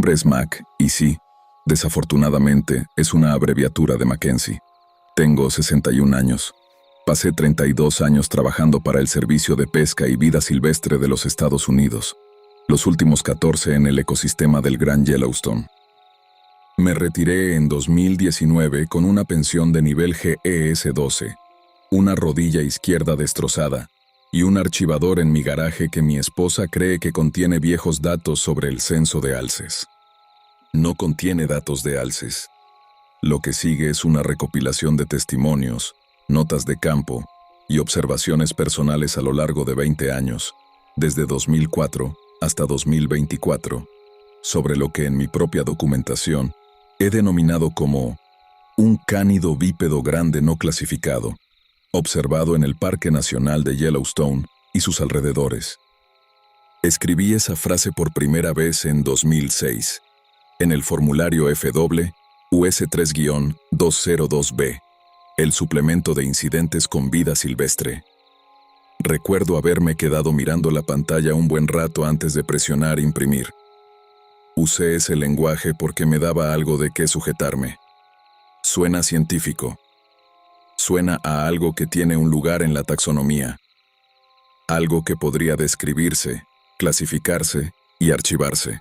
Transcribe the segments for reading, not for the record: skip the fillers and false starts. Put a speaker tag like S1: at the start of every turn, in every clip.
S1: nombre es Mac, y sí, desafortunadamente, es una abreviatura de Mackenzie. Tengo 61 años. Pasé 32 años trabajando para el Servicio de Pesca y Vida Silvestre de los Estados Unidos, los últimos 14 en el ecosistema del Gran Yellowstone. Me retiré en 2019 con una pensión de nivel GES-12, una rodilla izquierda destrozada y un archivador en mi garaje que mi esposa cree que contiene viejos datos sobre el censo de alces. No contiene datos de alces. Lo que sigue es una recopilación de testimonios, notas de campo y observaciones personales a lo largo de 20 años, desde 2004 hasta 2024, sobre lo que en mi propia documentación he denominado como un cánido bípedo grande no clasificado, observado en el Parque Nacional de Yellowstone y sus alrededores. Escribí esa frase por primera vez en 2006, en el formulario FW US3-202B, el suplemento de incidentes con vida silvestre. Recuerdo haberme quedado mirando la pantalla un buen rato antes de presionar imprimir. Usé ese lenguaje porque me daba algo de qué sujetarme. Suena científico. Suena a algo que tiene un lugar en la taxonomía. Algo que podría describirse, clasificarse y archivarse.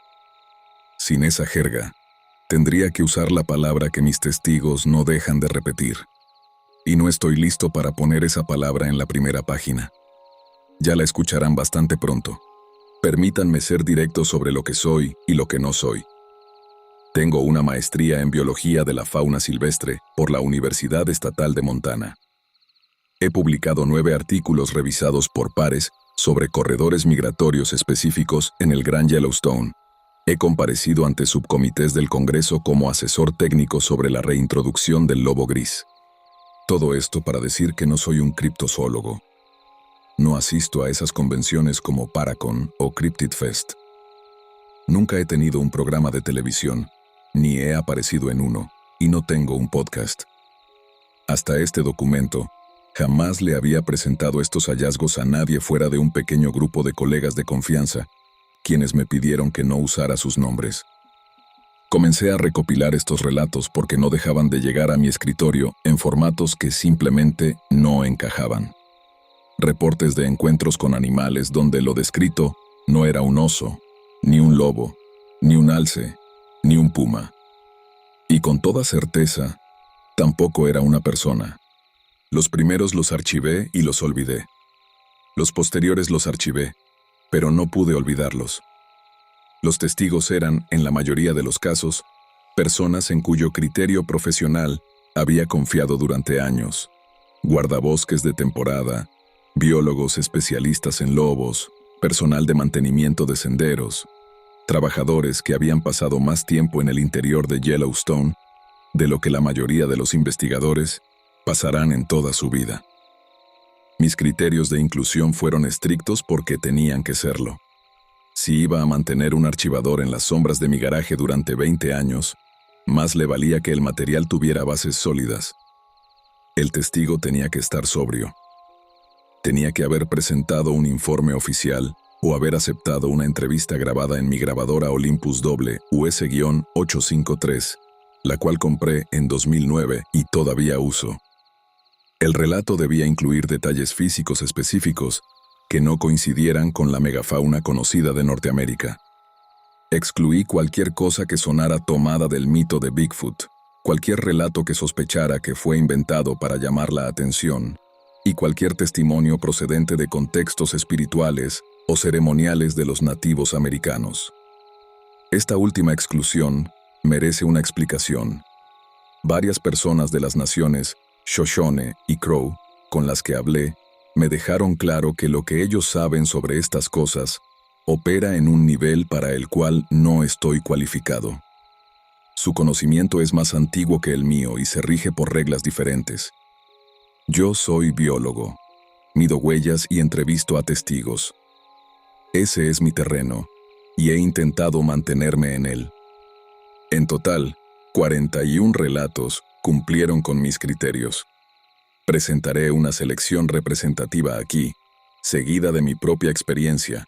S1: Sin esa jerga, tendría que usar la palabra que mis testigos no dejan de repetir. Y no estoy listo para poner esa palabra en la primera página. Ya la escucharán bastante pronto. Permítanme ser directo sobre lo que soy y lo que no soy. Tengo una maestría en Biología de la Fauna Silvestre por la Universidad Estatal de Montana. He publicado 9 artículos revisados por pares sobre corredores migratorios específicos en el Gran Yellowstone. He comparecido ante subcomités del Congreso como asesor técnico sobre la reintroducción del lobo gris. Todo esto para decir que no soy un criptozoólogo. No asisto a esas convenciones como Paracon o Cryptid Fest. Nunca he tenido un programa de televisión, ni he aparecido en uno, y no tengo un podcast. Hasta este documento, jamás le había presentado estos hallazgos a nadie fuera de un pequeño grupo de colegas de confianza, quienes me pidieron que no usara sus nombres. Comencé a recopilar estos relatos porque no dejaban de llegar a mi escritorio en formatos que simplemente no encajaban. Reportes de encuentros con animales donde lo descrito no era un oso, ni un lobo, ni un alce, ni un puma. Y con toda certeza, tampoco era una persona. Los primeros los archivé y los olvidé. Los posteriores los archivé, pero no pude olvidarlos. Los testigos eran, en la mayoría de los casos, personas en cuyo criterio profesional había confiado durante años. Guardabosques de temporada, biólogos especialistas en lobos, personal de mantenimiento de senderos, trabajadores que habían pasado más tiempo en el interior de Yellowstone de lo que la mayoría de los investigadores pasarán en toda su vida. Mis criterios de inclusión fueron estrictos porque tenían que serlo. Si iba a mantener un archivador en las sombras de mi garaje durante 20 años, más le valía que el material tuviera bases sólidas. El testigo tenía que estar sobrio. Tenía que haber presentado un informe oficial o haber aceptado una entrevista grabada en mi grabadora Olympus Doble US-853, la cual compré en 2009 y todavía uso. El relato debía incluir detalles físicos específicos que no coincidieran con la megafauna conocida de Norteamérica. Excluí cualquier cosa que sonara tomada del mito de Bigfoot, cualquier relato que sospechara que fue inventado para llamar la atención, y cualquier testimonio procedente de contextos espirituales o ceremoniales de los nativos americanos. Esta última exclusión merece una explicación. Varias personas de las naciones Shoshone y Crow, con las que hablé, me dejaron claro que lo que ellos saben sobre estas cosas opera en un nivel para el cual no estoy cualificado. Su conocimiento es más antiguo que el mío y se rige por reglas diferentes. Yo soy biólogo, mido huellas y entrevisto a testigos. Ese es mi terreno, y he intentado mantenerme en él. En total, 41 relatos cumplieron con mis criterios. Presentaré una selección representativa aquí, seguida de mi propia experiencia,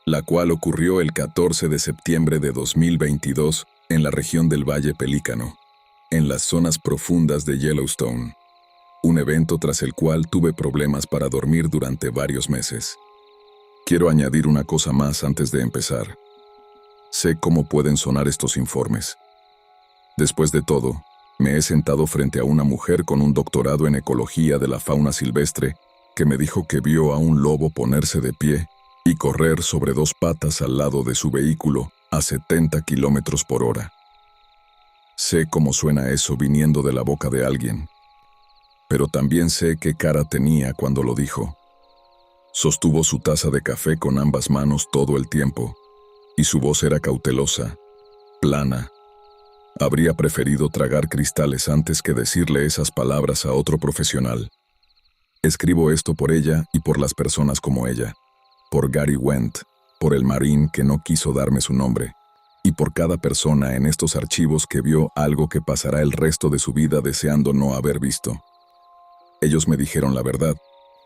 S1: la cual ocurrió el 14 de septiembre de 2022 en la región del Valle Pelícano, en las zonas profundas de Yellowstone. Un evento tras el cual tuve problemas para dormir durante varios meses. Quiero añadir una cosa más antes de empezar. Sé cómo pueden sonar estos informes. Después de todo, me he sentado frente a una mujer con un doctorado en ecología de la fauna silvestre que me dijo que vio a un lobo ponerse de pie y correr sobre dos patas al lado de su vehículo a 70 kilómetros por hora. Sé cómo suena eso viniendo de la boca de alguien, pero también sé qué cara tenía cuando lo dijo. Sostuvo su taza de café con ambas manos todo el tiempo, y su voz era cautelosa, plana. Habría preferido tragar cristales antes que decirle esas palabras a otro profesional. Escribo esto por ella y por las personas como ella, por Gary Wendt, por el marín que no quiso darme su nombre, y por cada persona en estos archivos que vio algo que pasará el resto de su vida deseando no haber visto. Ellos me dijeron la verdad,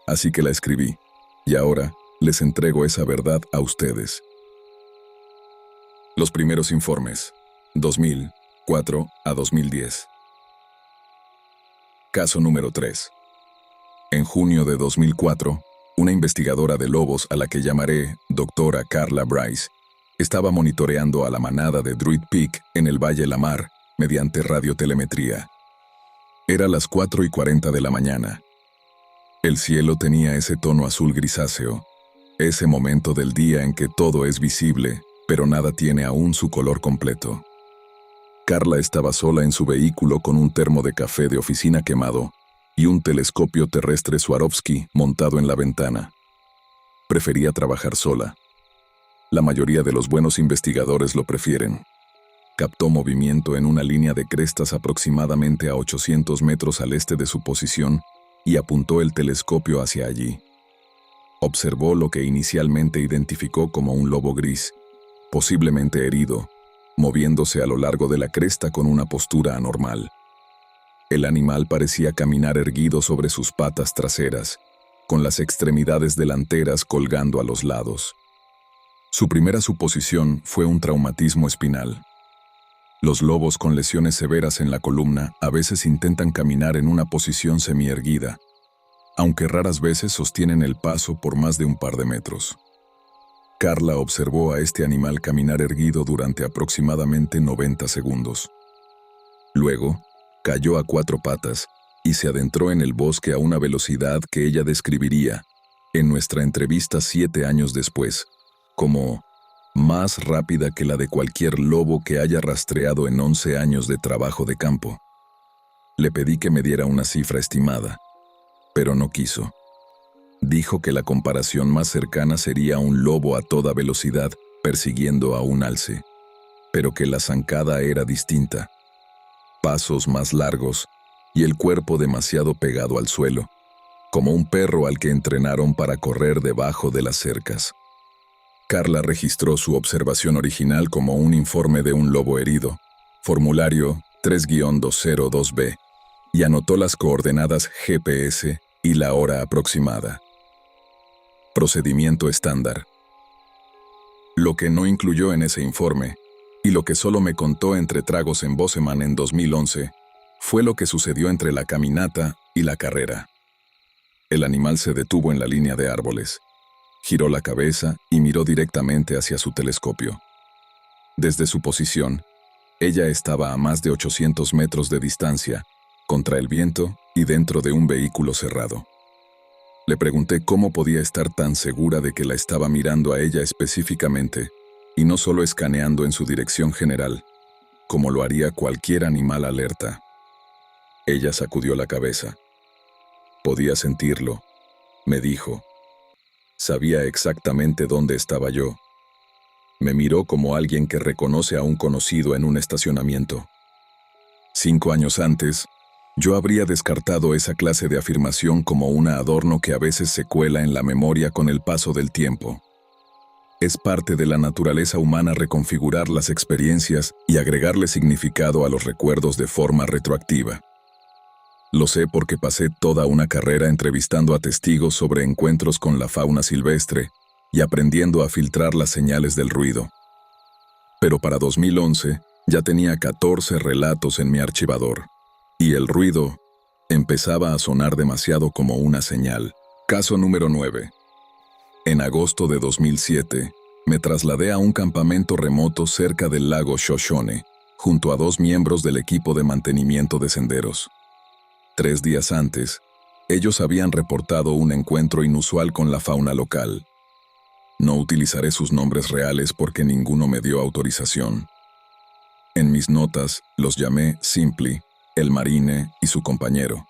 S1: así que la escribí, y ahora les entrego esa verdad a ustedes. Los primeros informes, 2004 a 2010. Caso número 3. En junio de 2004, una investigadora de lobos a la que llamaré Doctora Carla Bryce, estaba monitoreando a la manada de Druid Peak en el Valle Lamar mediante radiotelemetría. Era las 4:40 de la mañana. El cielo tenía ese tono azul grisáceo, ese momento del día en que todo es visible, pero nada tiene aún su color completo. Carla estaba sola en su vehículo con un termo de café de oficina quemado y un telescopio terrestre Swarovski montado en la ventana. Prefería trabajar sola. La mayoría de los buenos investigadores lo prefieren. Captó movimiento en una línea de crestas aproximadamente a 800 metros al este de su posición y apuntó el telescopio hacia allí. Observó lo que inicialmente identificó como un lobo gris, posiblemente herido, moviéndose a lo largo de la cresta con una postura anormal. El animal parecía caminar erguido sobre sus patas traseras, con las extremidades delanteras colgando a los lados. Su primera suposición fue un traumatismo espinal. Los lobos con lesiones severas en la columna a veces intentan caminar en una posición semierguida, aunque raras veces sostienen el paso por más de un par de metros. Carla observó a este animal caminar erguido durante aproximadamente 90 segundos. Luego, cayó a 4 patas y se adentró en el bosque a una velocidad que ella describiría, en nuestra entrevista 7 años después, como más rápida que la de cualquier lobo que haya rastreado en 11 años de trabajo de campo. Le pedí que me diera una cifra estimada, pero no quiso. Dijo que la comparación más cercana sería un lobo a toda velocidad persiguiendo a un alce, pero que la zancada era distinta. Pasos más largos y el cuerpo demasiado pegado al suelo, como un perro al que entrenaron para correr debajo de las cercas. Carla registró su observación original como un informe de un lobo herido, formulario 3-202B, y anotó las coordenadas GPS y la hora aproximada. Procedimiento estándar. Lo que no incluyó en ese informe, y lo que solo me contó entre tragos en Bozeman en 2011, fue lo que sucedió entre la caminata y la carrera. El animal se detuvo en la línea de árboles. Giró la cabeza y miró directamente hacia su telescopio. Desde su posición, ella estaba a más de 800 metros de distancia, contra el viento y dentro de un vehículo cerrado. Le pregunté cómo podía estar tan segura de que la estaba mirando a ella específicamente, y no solo escaneando en su dirección general, como lo haría cualquier animal alerta. Ella sacudió la cabeza. Podía sentirlo, me dijo. Sabía exactamente dónde estaba yo. Me miró como alguien que reconoce a un conocido en un estacionamiento. 5 años antes, yo habría descartado esa clase de afirmación como un adorno que a veces se cuela en la memoria con el paso del tiempo. Es parte de la naturaleza humana reconfigurar las experiencias y agregarle significado a los recuerdos de forma retroactiva. Lo sé porque pasé toda una carrera entrevistando a testigos sobre encuentros con la fauna silvestre y aprendiendo a filtrar las señales del ruido. Pero para 2011 ya tenía 14 relatos en mi archivador, y el ruido empezaba a sonar demasiado como una señal. Caso número 9. En agosto de 2007, me trasladé a un campamento remoto cerca del lago Shoshone, junto a 2 miembros del equipo de mantenimiento de senderos. 3 días antes, ellos habían reportado un encuentro inusual con la fauna local. No utilizaré sus nombres reales porque ninguno me dio autorización. En mis notas los llamé Simply, el marine y su compañero.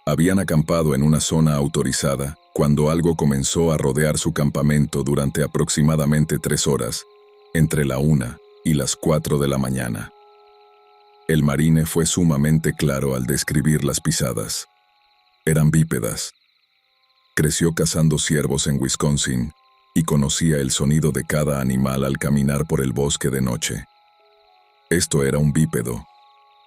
S1: Habían acampado en una zona autorizada cuando algo comenzó a rodear su campamento durante aproximadamente 3 horas, entre la 1 y las 4 de la mañana. El marine fue sumamente claro al describir las pisadas. Eran bípedas. Creció cazando ciervos en Wisconsin y conocía el sonido de cada animal al caminar por el bosque de noche. Esto era un bípedo.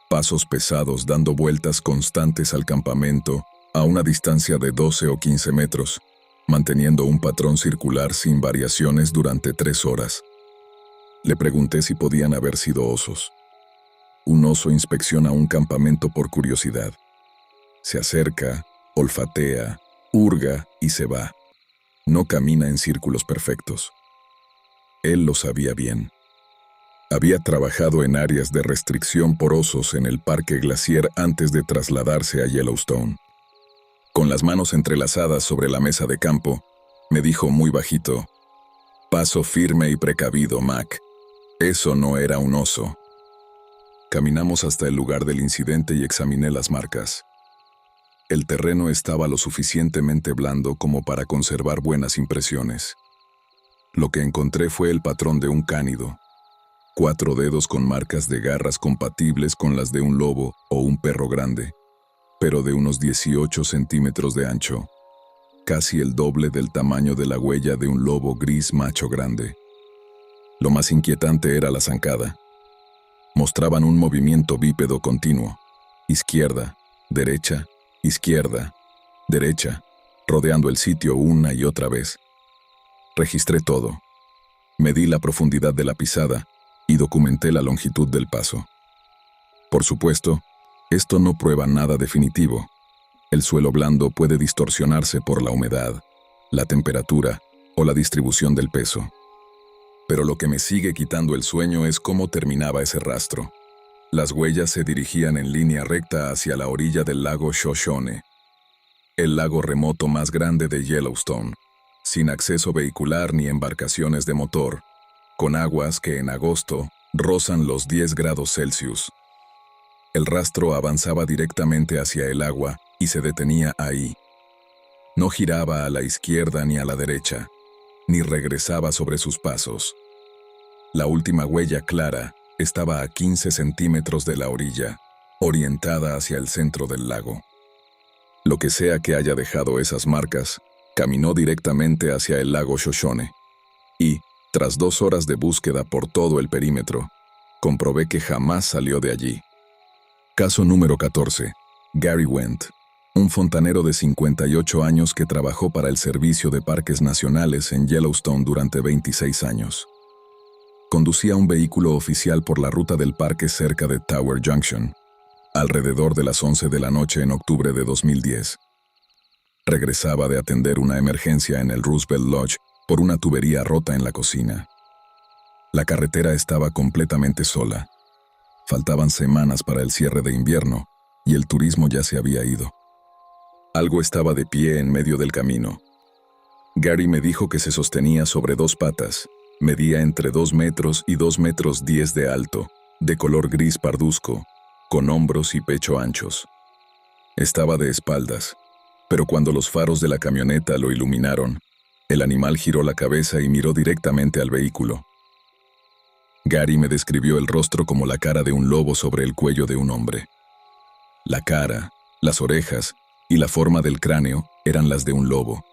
S1: Pasos pesados dando vueltas constantes al campamento a una distancia de 12 o 15 metros, manteniendo un patrón circular sin variaciones durante 3 horas. Le pregunté si podían haber sido osos. Un oso inspecciona un campamento por curiosidad. Se acerca, olfatea, hurga y se va. No camina en círculos perfectos. Él lo sabía bien. Había trabajado en áreas de restricción por osos en el Parque Glacier antes de trasladarse a Yellowstone. Con las manos entrelazadas sobre la mesa de campo, me dijo muy bajito: «Paso firme y precavido, Mac. Eso no era un oso». Caminamos hasta el lugar del incidente y examiné las marcas. El terreno estaba lo suficientemente blando como para conservar buenas impresiones. Lo que encontré fue el patrón de un cánido. 4 dedos con marcas de garras compatibles con las de un lobo o un perro grande, pero de unos 18 centímetros de ancho, casi el doble del tamaño de la huella de un lobo gris macho grande. Lo más inquietante era la zancada. Mostraban un movimiento bípedo continuo, izquierda, derecha, izquierda, derecha, rodeando el sitio una y otra vez. Registré todo. Medí la profundidad de la pisada y documenté la longitud del paso. Por supuesto, esto no prueba nada definitivo. El suelo blando puede distorsionarse por la humedad, la temperatura o la distribución del peso. Pero lo que me sigue quitando el sueño es cómo terminaba ese rastro. Las huellas se dirigían en línea recta hacia la orilla del lago Shoshone, el lago remoto más grande de Yellowstone, sin acceso vehicular ni embarcaciones de motor, con aguas que en agosto rozan los 10 grados Celsius. El rastro avanzaba directamente hacia el agua y se detenía ahí. No giraba a la izquierda ni a la derecha, ni regresaba sobre sus pasos. La última huella clara estaba a 15 centímetros de la orilla, orientada hacia el centro del lago. Lo que sea que haya dejado esas marcas, caminó directamente hacia el lago Shoshone, y, tras 2 horas de búsqueda por todo el perímetro, comprobé que jamás salió de allí. Caso número 14. Gary Wendt, un fontanero de 58 años que trabajó para el Servicio de Parques Nacionales en Yellowstone durante 26 años. Conducía un vehículo oficial por la ruta del parque cerca de Tower Junction, alrededor de las 11 de la noche en octubre de 2010. Regresaba de atender una emergencia en el Roosevelt Lodge por una tubería rota en la cocina. La carretera estaba completamente sola. Faltaban semanas para el cierre de invierno y el turismo ya se había ido. Algo estaba de pie en medio del camino. Gary me dijo que se sostenía sobre 2 patas, medía entre 2 metros y 2 metros 10 de alto, de color gris parduzco, con hombros y pecho anchos. Estaba de espaldas, pero cuando los faros de la camioneta lo iluminaron, el animal giró la cabeza y miró directamente al vehículo. Gary me describió el rostro como la cara de un lobo sobre el cuello de un hombre. La cara, las orejas y la forma del cráneo eran las de un lobo,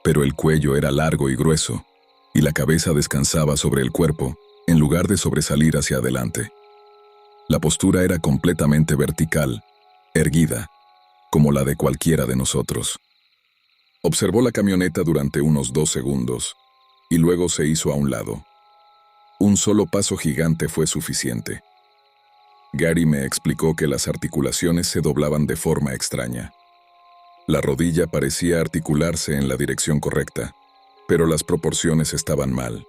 S1: pero el cuello era largo y grueso, y la cabeza descansaba sobre el cuerpo, en lugar de sobresalir hacia adelante. La postura era completamente vertical, erguida, como la de cualquiera de nosotros. Observó la camioneta durante unos 2 segundos, y luego se hizo a un lado. Un solo paso gigante fue suficiente. Gary me explicó que las articulaciones se doblaban de forma extraña. La rodilla parecía articularse en la dirección correcta, pero las proporciones estaban mal.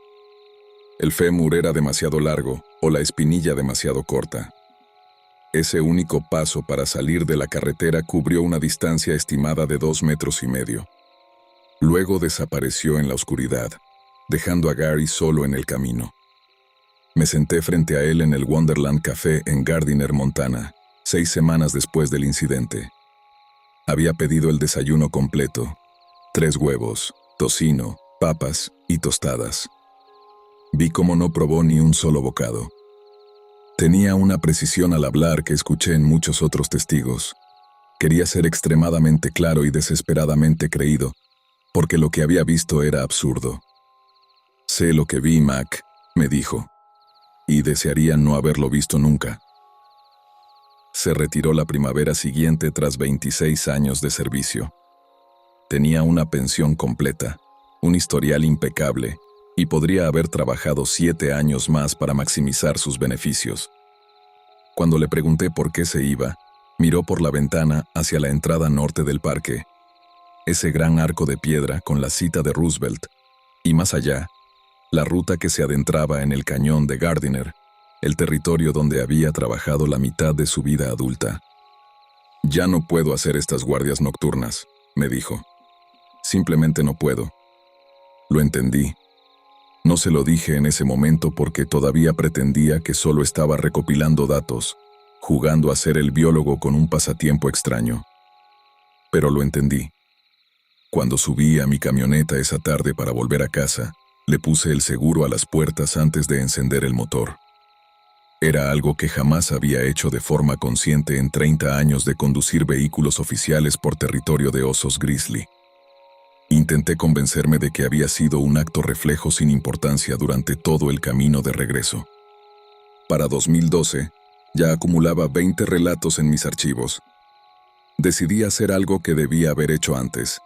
S1: El fémur era demasiado largo o la espinilla demasiado corta. Ese único paso para salir de la carretera cubrió una distancia estimada de 2,5 metros. Luego desapareció en la oscuridad, dejando a Gary solo en el camino. Me senté frente a él en el Wonderland Café en Gardiner, Montana, 6 semanas después del incidente. Había pedido el desayuno completo: 3 huevos, tocino, papas y tostadas. Vi cómo no probó ni un solo bocado. Tenía una precisión al hablar que escuché en muchos otros testigos. Quería ser extremadamente claro y desesperadamente creído, porque lo que había visto era absurdo. «Sé lo que vi, Mac», me dijo, «y desearía no haberlo visto nunca». Se retiró la primavera siguiente tras 26 años de servicio. Tenía una pensión completa, un historial impecable, y podría haber trabajado 7 años más para maximizar sus beneficios. Cuando le pregunté por qué se iba, miró por la ventana hacia la entrada norte del parque, ese gran arco de piedra con la cita de Roosevelt, y más allá, la ruta que se adentraba en el cañón de Gardiner, el territorio donde había trabajado la mitad de su vida adulta. «Ya no puedo hacer estas guardias nocturnas», me dijo. «Simplemente no puedo». Lo entendí. No se lo dije en ese momento porque todavía pretendía que solo estaba recopilando datos, jugando a ser el biólogo con un pasatiempo extraño. Pero lo entendí. Cuando subí a mi camioneta esa tarde para volver a casa, le puse el seguro a las puertas antes de encender el motor. Era algo que jamás había hecho de forma consciente en 30 años de conducir vehículos oficiales por territorio de osos grizzly. Intenté convencerme de que había sido un acto reflejo sin importancia durante todo el camino de regreso. Para 2012, ya acumulaba 20 relatos en mis archivos. Decidí hacer algo que debía haber hecho antes: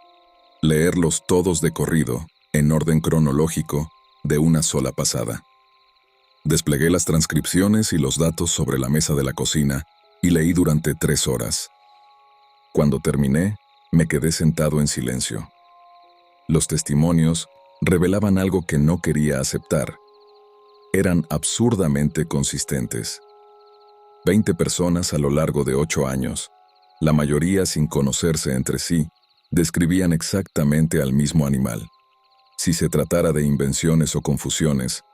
S1: leerlos todos de corrido, en orden cronológico, de una sola pasada. Desplegué las transcripciones y los datos sobre la mesa de la cocina y leí durante 3 horas. Cuando terminé, me quedé sentado en silencio. Los testimonios revelaban algo que no quería aceptar. Eran absurdamente consistentes. 20 personas a lo largo de 8 años, la mayoría sin conocerse entre sí, describían exactamente al mismo animal. Si se tratara de invenciones o confusiones,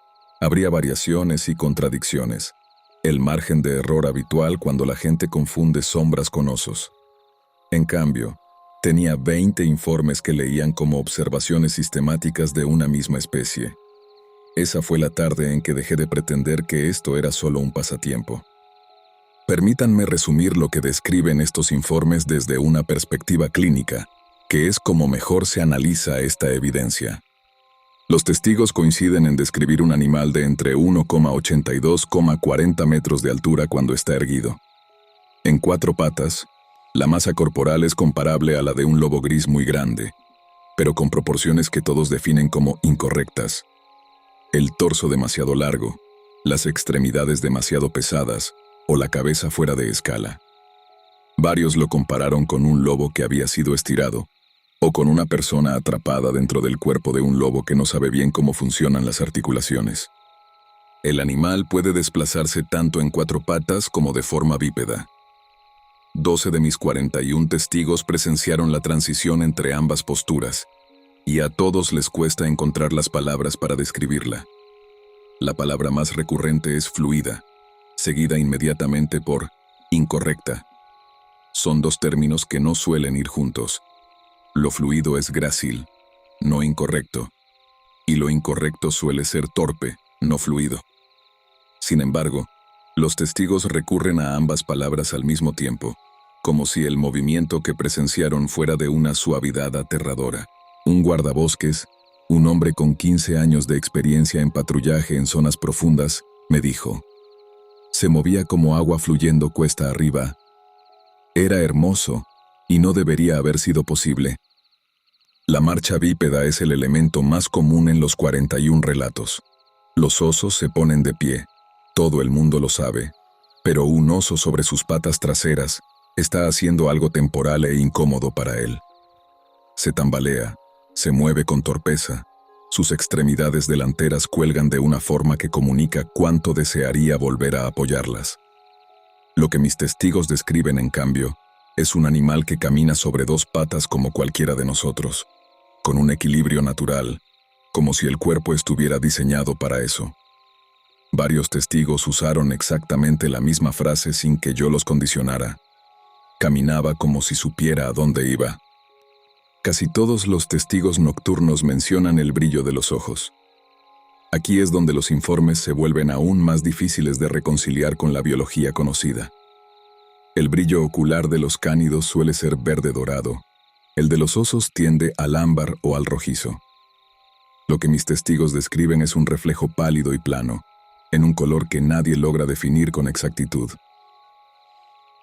S1: habría variaciones y contradicciones, el margen de error habitual cuando la gente confunde sombras con osos. En cambio, tenía 20 informes que leían como observaciones sistemáticas de una misma especie. Esa fue la tarde en que dejé de pretender que esto era solo un pasatiempo. Permítanme resumir lo que describen estos informes desde una perspectiva clínica, que es como mejor se analiza esta evidencia. Los testigos coinciden en describir un animal de entre 1,82 y 40 metros de altura cuando está erguido. En 4 patas, la masa corporal es comparable a la de un lobo gris muy grande, pero con proporciones que todos definen como incorrectas. El torso demasiado largo, las extremidades demasiado pesadas o la cabeza fuera de escala. Varios lo compararon con un lobo que había sido estirado, o con una persona atrapada dentro del cuerpo de un lobo que no sabe bien cómo funcionan las articulaciones. El animal puede desplazarse tanto en 4 patas como de forma bípeda. 12 de mis 41 testigos presenciaron la transición entre ambas posturas, y a todos les cuesta encontrar las palabras para describirla. La palabra más recurrente es fluida, seguida inmediatamente por incorrecta. Son 2 términos que no suelen ir juntos. Lo fluido es grácil, no incorrecto, y lo incorrecto suele ser torpe, no fluido. Sin embargo, los testigos recurren a ambas palabras al mismo tiempo, como si el movimiento que presenciaron fuera de una suavidad aterradora. Un guardabosques, un hombre con 15 años de experiencia en patrullaje en zonas profundas, me dijo: «Se movía como agua fluyendo cuesta arriba. Era hermoso, y no debería haber sido posible». La marcha bípeda es el elemento más común en los 41 relatos. Los osos se ponen de pie, todo el mundo lo sabe, pero un oso sobre sus patas traseras está haciendo algo temporal e incómodo para él. Se tambalea, se mueve con torpeza, sus extremidades delanteras cuelgan de una forma que comunica cuánto desearía volver a apoyarlas. Lo que mis testigos describen, en cambio, es un animal que camina sobre dos patas como cualquiera de nosotros, con un equilibrio natural, como si el cuerpo estuviera diseñado para eso. Varios testigos usaron exactamente la misma frase sin que yo los condicionara. Caminaba como si supiera a dónde iba. Casi todos los testigos nocturnos mencionan el brillo de los ojos. Aquí es donde los informes se vuelven aún más difíciles de reconciliar con la biología conocida. El brillo ocular de los cánidos suele ser verde dorado. El de los osos tiende al ámbar o al rojizo. Lo que mis testigos describen es un reflejo pálido y plano, en un color que nadie logra definir con exactitud.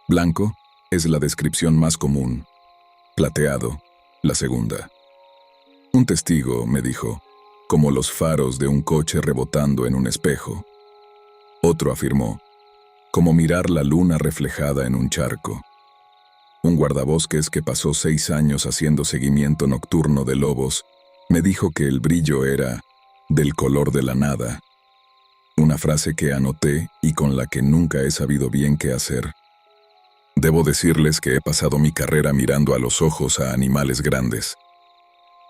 S1: Blanco es la descripción más común. Plateado, la segunda. Un testigo me dijo, como los faros de un coche rebotando en un espejo. Otro afirmó, como mirar la luna reflejada en un charco. Un guardabosques que pasó 6 años haciendo seguimiento nocturno de lobos, me dijo que el brillo era del color de la nada. Una frase que anoté y con la que nunca he sabido bien qué hacer. Debo decirles que he pasado mi carrera mirando a los ojos a animales grandes.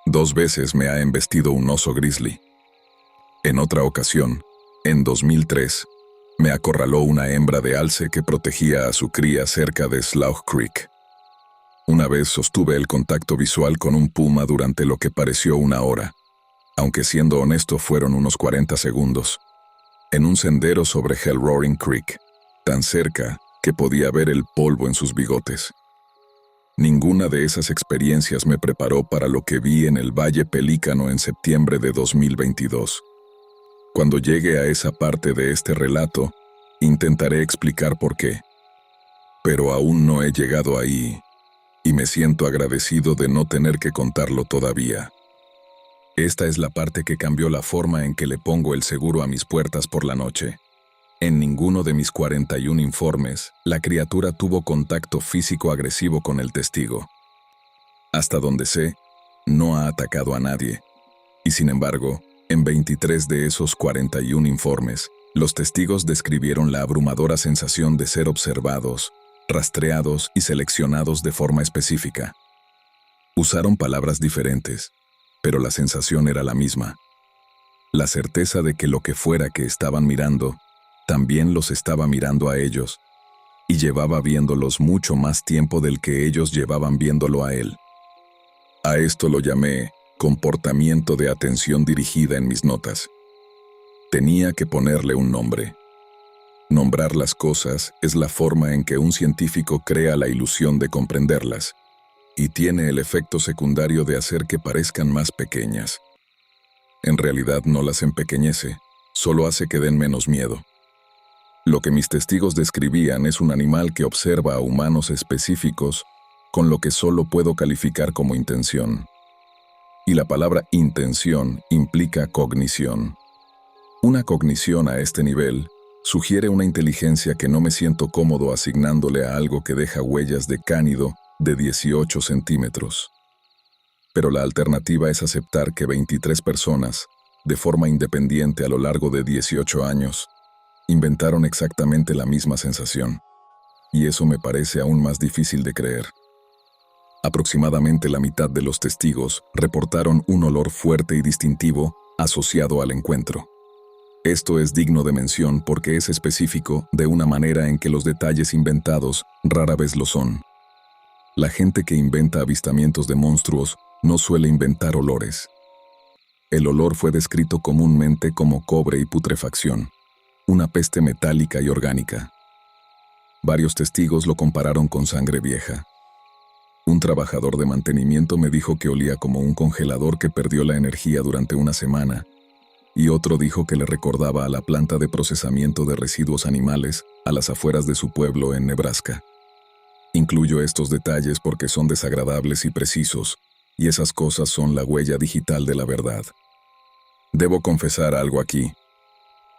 S1: 2 veces me ha embestido un oso grizzly. En otra ocasión, en 2003, me acorraló una hembra de alce que protegía a su cría cerca de Slough Creek. Una vez sostuve el contacto visual con un puma durante lo que pareció 1 hora, aunque siendo honesto fueron unos 40 segundos, en un sendero sobre Hell Roaring Creek, tan cerca que podía ver el polvo en sus bigotes. Ninguna de esas experiencias me preparó para lo que vi en el Valle Pelícano en septiembre de 2022. Cuando llegue a esa parte de este relato, intentaré explicar por qué. Pero aún no he llegado ahí, y me siento agradecido de no tener que contarlo todavía. Esta es la parte que cambió la forma en que le pongo el seguro a mis puertas por la noche. En ninguno de mis 41 informes, la criatura tuvo contacto físico agresivo con el testigo. Hasta donde sé, no ha atacado a nadie. Y sin embargo, en 23 de esos 41 informes, los testigos describieron la abrumadora sensación de ser observados, rastreados y seleccionados de forma específica. Usaron palabras diferentes, pero la sensación era la misma. La certeza de que lo que fuera que estaban mirando, también los estaba mirando a ellos, y llevaba viéndolos mucho más tiempo del que ellos llevaban viéndolo a él. A esto lo llamé comportamiento de atención dirigida en mis notas. Tenía que ponerle un nombre. Nombrar las cosas es la forma en que un científico crea la ilusión de comprenderlas, y tiene el efecto secundario de hacer que parezcan más pequeñas. En realidad no las empequeñece, solo hace que den menos miedo. Lo que mis testigos describían es un animal que observa a humanos específicos con lo que solo puedo calificar como intención. Y la palabra intención implica cognición. Una cognición a este nivel sugiere una inteligencia que no me siento cómodo asignándole a algo que deja huellas de cánido de 18 centímetros. Pero la alternativa es aceptar que 23 personas, de forma independiente a lo largo de 18 años, inventaron exactamente la misma sensación. Y eso me parece aún más difícil de creer. Aproximadamente la mitad de los testigos reportaron un olor fuerte y distintivo asociado al encuentro. Esto es digno de mención porque es específico de una manera en que los detalles inventados rara vez lo son. La gente que inventa avistamientos de monstruos no suele inventar olores. El olor fue descrito comúnmente como cobre y putrefacción, una peste metálica y orgánica. Varios testigos lo compararon con sangre vieja. Un trabajador de mantenimiento me dijo que olía como un congelador que perdió la energía durante una semana, y otro dijo que le recordaba a la planta de procesamiento de residuos animales a las afueras de su pueblo en Nebraska. Incluyo estos detalles porque son desagradables y precisos, y esas cosas son la huella digital de la verdad. Debo confesar algo aquí.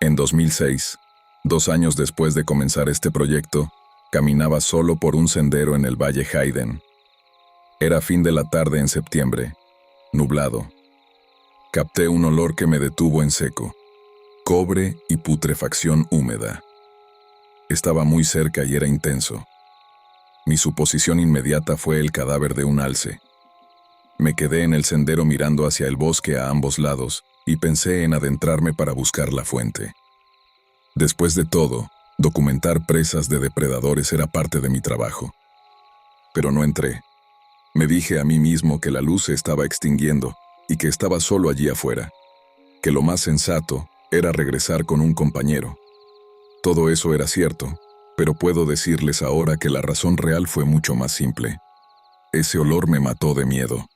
S1: En 2006, 2 años después de comenzar este proyecto, caminaba solo por un sendero en el Valle Hayden. Era fin de la tarde en septiembre, nublado. Capté un olor que me detuvo en seco, cobre y putrefacción húmeda. Estaba muy cerca y era intenso. Mi suposición inmediata fue el cadáver de un alce. Me quedé en el sendero mirando hacia el bosque a ambos lados y pensé en adentrarme para buscar la fuente. Después de todo, documentar presas de depredadores era parte de mi trabajo. Pero no entré. Me dije a mí mismo que la luz se estaba extinguiendo y que estaba solo allí afuera, que lo más sensato era regresar con un compañero. Todo eso era cierto, pero puedo decirles ahora que la razón real fue mucho más simple. Ese olor me mató de miedo.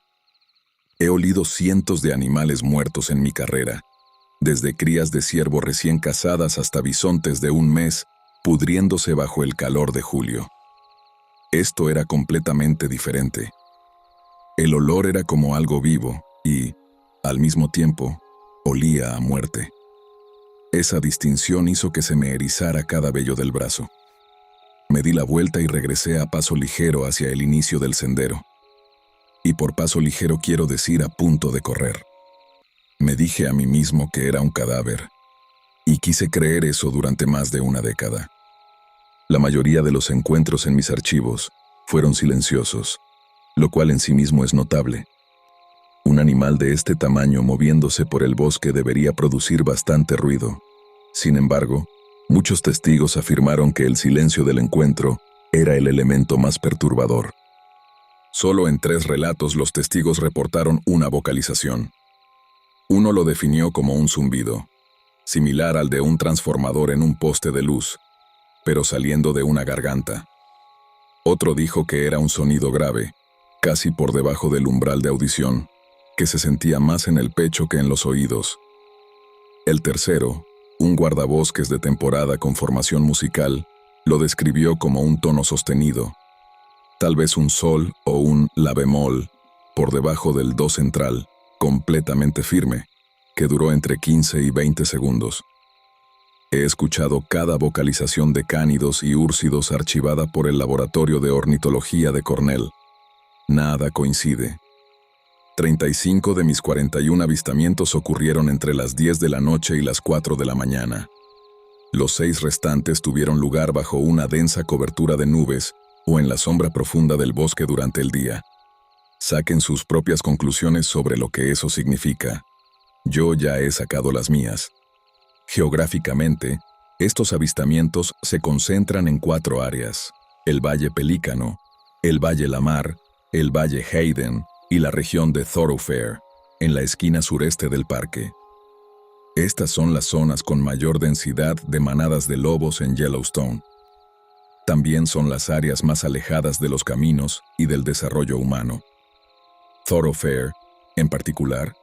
S1: He olido cientos de animales muertos en mi carrera, desde crías de ciervo recién cazadas hasta bisontes de un mes, pudriéndose bajo el calor de julio. Esto era completamente diferente. El olor era como algo vivo y, al mismo tiempo, olía a muerte. Esa distinción hizo que se me erizara cada vello del brazo. Me di la vuelta y regresé a paso ligero hacia el inicio del sendero. Y por paso ligero quiero decir a punto de correr. Me dije a mí mismo que era un cadáver, y quise creer eso durante más de una década. La mayoría de los encuentros en mis archivos fueron silenciosos, lo cual en sí mismo es notable. Un animal de este tamaño moviéndose por el bosque debería producir bastante ruido. Sin embargo, muchos testigos afirmaron que el silencio del encuentro era el elemento más perturbador. Solo en 3 relatos los testigos reportaron una vocalización. Uno lo definió como un zumbido, similar al de un transformador en un poste de luz, pero saliendo de una garganta. Otro dijo que era un sonido grave, casi por debajo del umbral de audición, que se sentía más en el pecho que en los oídos. El tercero, un guardabosques de temporada con formación musical, lo describió como un tono sostenido, tal vez un sol o un la bemol, por debajo del do central, completamente firme, que duró entre 15 y 20 segundos. He escuchado cada vocalización de cánidos y úrsidos archivada por el Laboratorio de Ornitología de Cornell. Nada coincide. 35 de mis 41 avistamientos ocurrieron entre las 10 de la noche y las 4 de la mañana. Los 6 restantes tuvieron lugar bajo una densa cobertura de nubes o en la sombra profunda del bosque durante el día. Saquen sus propias conclusiones sobre lo que eso significa. Yo ya he sacado las mías. Geográficamente, estos avistamientos se concentran en 4 áreas: el Valle Pelícano, el Valle Lamar, el Valle Hayden y la región de Thoroughfare, en la esquina sureste del parque. Estas son las zonas con mayor densidad de manadas de lobos en Yellowstone. También son las áreas más alejadas de los caminos y del desarrollo humano. Thoroughfare, en particular,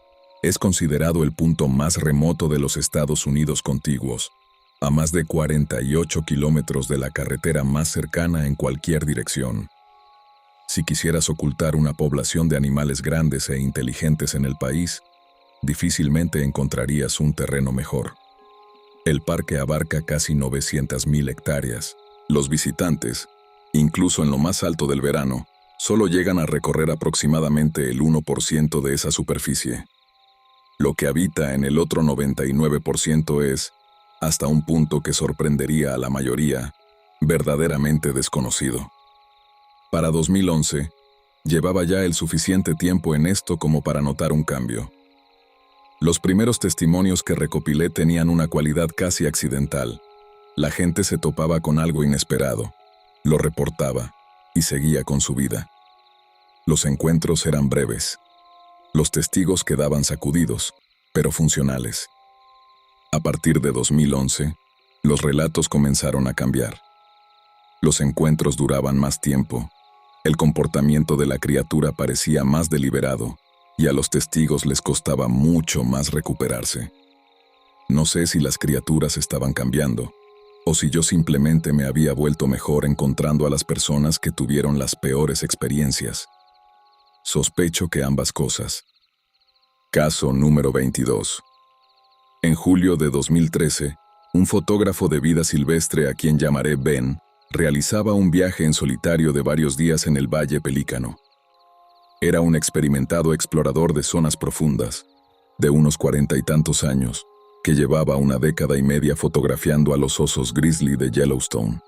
S1: es considerado el punto más remoto de los Estados Unidos contiguos, a más de 48 kilómetros de la carretera más cercana en cualquier dirección. Si quisieras ocultar una población de animales grandes e inteligentes en el país, difícilmente encontrarías un terreno mejor. El parque abarca casi 900,000 hectáreas. Los visitantes, incluso en lo más alto del verano, solo llegan a recorrer aproximadamente el 1% de esa superficie. Lo que habita en el otro 99% es, hasta un punto que sorprendería a la mayoría, verdaderamente desconocido. Para 2011, llevaba ya el suficiente tiempo en esto como para notar un cambio. Los primeros testimonios que recopilé tenían una cualidad casi accidental. La gente se topaba con algo inesperado, lo reportaba y seguía con su vida. Los encuentros eran breves. Los testigos quedaban sacudidos, pero funcionales. A partir de 2011, los relatos comenzaron a cambiar. Los encuentros duraban más tiempo, el comportamiento de la criatura parecía más deliberado, y a los testigos les costaba mucho más recuperarse. No sé si las criaturas estaban cambiando, o si yo simplemente me había vuelto mejor encontrando a las personas que tuvieron las peores experiencias. Sospecho que ambas cosas. Caso número 22. En julio de 2013, un fotógrafo de vida silvestre a quien llamaré Ben, realizaba un viaje en solitario de varios días en el Valle Pelícano. Era un experimentado explorador de zonas profundas, de unos 40 y tantos años, que llevaba una década y media fotografiando a los osos grizzly de Yellowstone.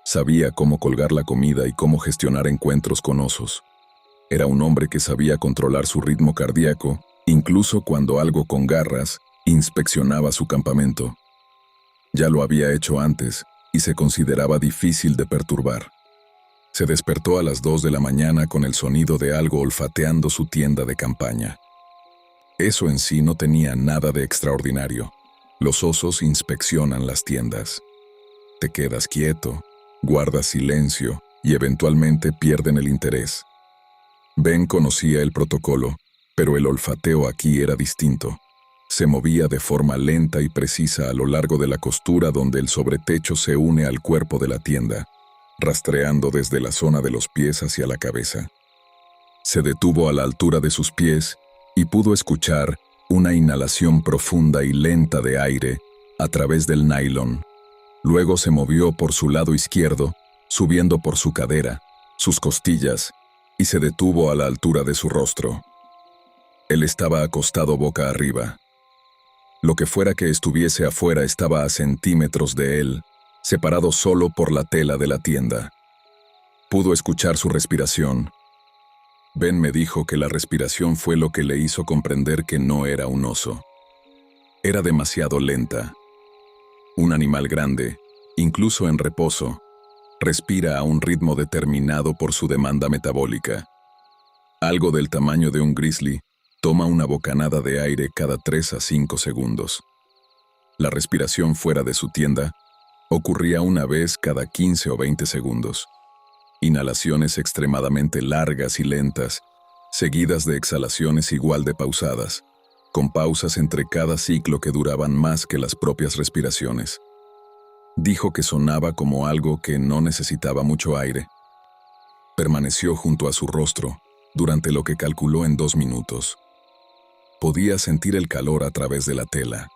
S1: Sabía cómo colgar la comida y cómo gestionar encuentros con osos. Era un hombre que sabía controlar su ritmo cardíaco, incluso cuando algo con garras inspeccionaba su campamento. Ya lo había hecho antes y se consideraba difícil de perturbar. Se despertó a las 2 de la mañana con el sonido de algo olfateando su tienda de campaña. Eso en sí no tenía nada de extraordinario. Los osos inspeccionan las tiendas. Te quedas quieto, guardas silencio y eventualmente pierden el interés. Ben conocía el protocolo, pero el olfateo aquí era distinto. Se movía de forma lenta y precisa a lo largo de la costura donde el sobretecho se une al cuerpo de la tienda, rastreando desde la zona de los pies hacia la cabeza. Se detuvo a la altura de sus pies y pudo escuchar una inhalación profunda y lenta de aire a través del nylon. Luego se movió por su lado izquierdo, subiendo por su cadera, sus costillas, y se detuvo a la altura de su rostro. Él estaba acostado boca arriba. Lo que fuera que estuviese afuera estaba a centímetros de él, separado solo por la tela de la tienda. Pudo escuchar su respiración. Ben me dijo que la respiración fue lo que le hizo comprender que no era un oso. Era demasiado lenta. Un animal grande, incluso en reposo, respira a un ritmo determinado por su demanda metabólica. Algo del tamaño de un grizzly toma una bocanada de aire cada 3 a 5 segundos. La respiración fuera de su tienda ocurría una vez cada 15 o 20 segundos. Inhalaciones extremadamente largas y lentas, seguidas de exhalaciones igual de pausadas, con pausas entre cada ciclo que duraban más que las propias respiraciones. Dijo que sonaba como algo que no necesitaba mucho aire. Permaneció junto a su rostro durante lo que calculó en 2 minutos. Podía sentir el calor a través de la tela,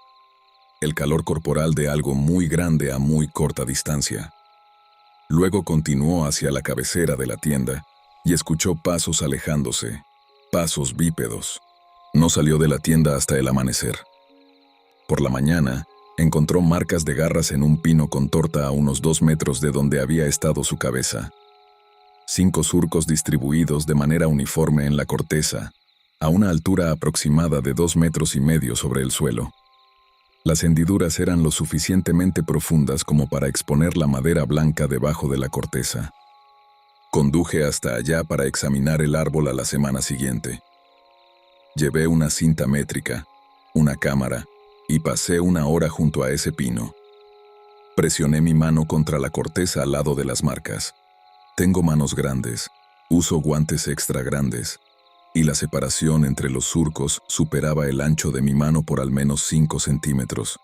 S1: el calor corporal de algo muy grande a muy corta distancia. Luego continuó hacia la cabecera de la tienda y escuchó pasos alejándose, pasos bípedos. No salió de la tienda hasta el amanecer. Por la mañana, encontró marcas de garras en un pino con torta a unos 2 metros de donde había estado su cabeza. 5 surcos distribuidos de manera uniforme en la corteza, a una altura aproximada de 2,5 metros sobre el suelo. Las hendiduras eran lo suficientemente profundas como para exponer la madera blanca debajo de la corteza. Conduje hasta allá para examinar el árbol a la semana siguiente. Llevé una cinta métrica, una cámara, y pasé 1 hora junto a ese pino. Presioné mi mano contra la corteza al lado de las marcas. Tengo manos grandes, uso guantes extra grandes, y la separación entre los surcos superaba el ancho de mi mano por al menos 5 centímetros.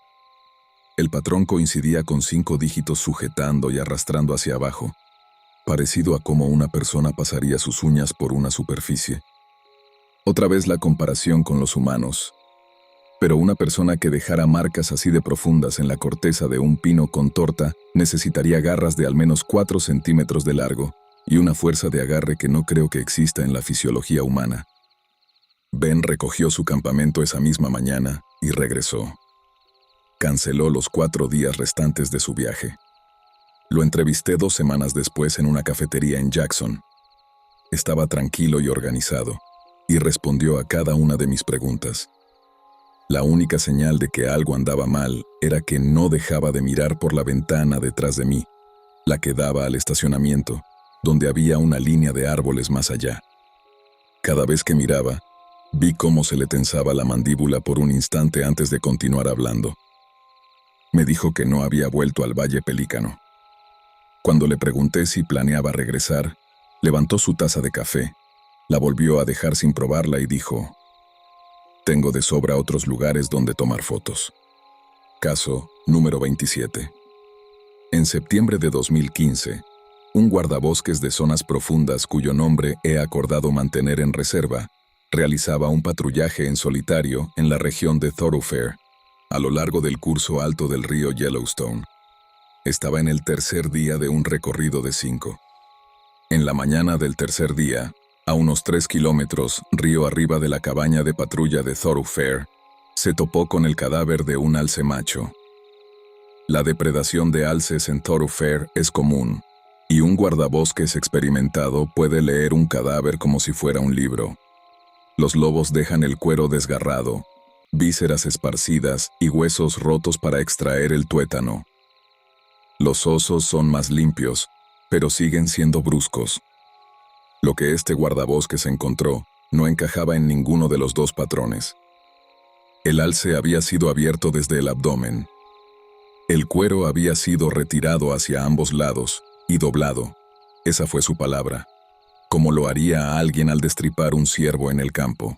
S1: El patrón coincidía con 5 dígitos sujetando y arrastrando hacia abajo, parecido a cómo una persona pasaría sus uñas por una superficie. Otra vez la comparación con los humanos. Pero una persona que dejara marcas así de profundas en la corteza de un pino con torta necesitaría garras de al menos 4 centímetros de largo y una fuerza de agarre que no creo que exista en la fisiología humana. Ben recogió su campamento esa misma mañana y regresó. Canceló los 4 días restantes de su viaje. Lo entrevisté 2 semanas después en una cafetería en Jackson. Estaba tranquilo y organizado, y respondió a cada una de mis preguntas. La única señal de que algo andaba mal era que no dejaba de mirar por la ventana detrás de mí, la que daba al estacionamiento, donde había una línea de árboles más allá. Cada vez que miraba, vi cómo se le tensaba la mandíbula por un instante antes de continuar hablando. Me dijo que no había vuelto al Valle Pelícano. Cuando le pregunté si planeaba regresar, levantó su taza de café, la volvió a dejar sin probarla y dijo: «Tengo de sobra otros lugares donde tomar fotos». Caso número 27. En septiembre de 2015, Un guardabosques de zonas profundas cuyo nombre he acordado mantener en reserva, realizaba un patrullaje en solitario en la región de Thoroughfare, a lo largo del curso alto del río Yellowstone. Estaba en el tercer día de un recorrido de 5. En la mañana del tercer día, a unos 3 kilómetros río arriba de la cabaña de patrulla de Thoroughfare, se topó con el cadáver de un alce macho. La depredación de alces en Thoroughfare es común, y un guardabosques experimentado puede leer un cadáver como si fuera un libro. Los lobos dejan el cuero desgarrado, vísceras esparcidas y huesos rotos para extraer el tuétano. Los osos son más limpios, pero siguen siendo bruscos. Lo que este guardabosques encontró no encajaba en ninguno de los dos patrones. El alce había sido abierto desde el abdomen. El cuero había sido retirado hacia ambos lados y doblado, esa fue su palabra, como lo haría a alguien al destripar un ciervo en el campo.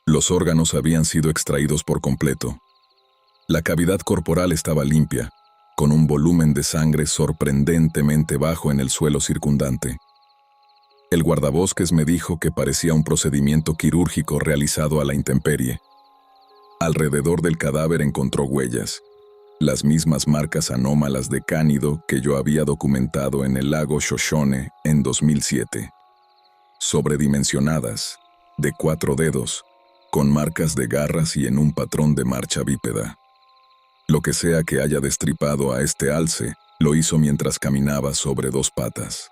S1: Los órganos habían sido extraídos por completo. La cavidad corporal estaba limpia, con un volumen de sangre sorprendentemente bajo en el suelo circundante. El guardabosques me dijo que parecía un procedimiento quirúrgico realizado a la intemperie. Alrededor del cadáver encontró huellas, las mismas marcas anómalas de cánido que yo había documentado en el lago Shoshone en 2007. Sobredimensionadas, de 4 dedos, con marcas de garras y en un patrón de marcha bípeda. Lo que sea que haya destripado a este alce, lo hizo mientras caminaba sobre 2 patas.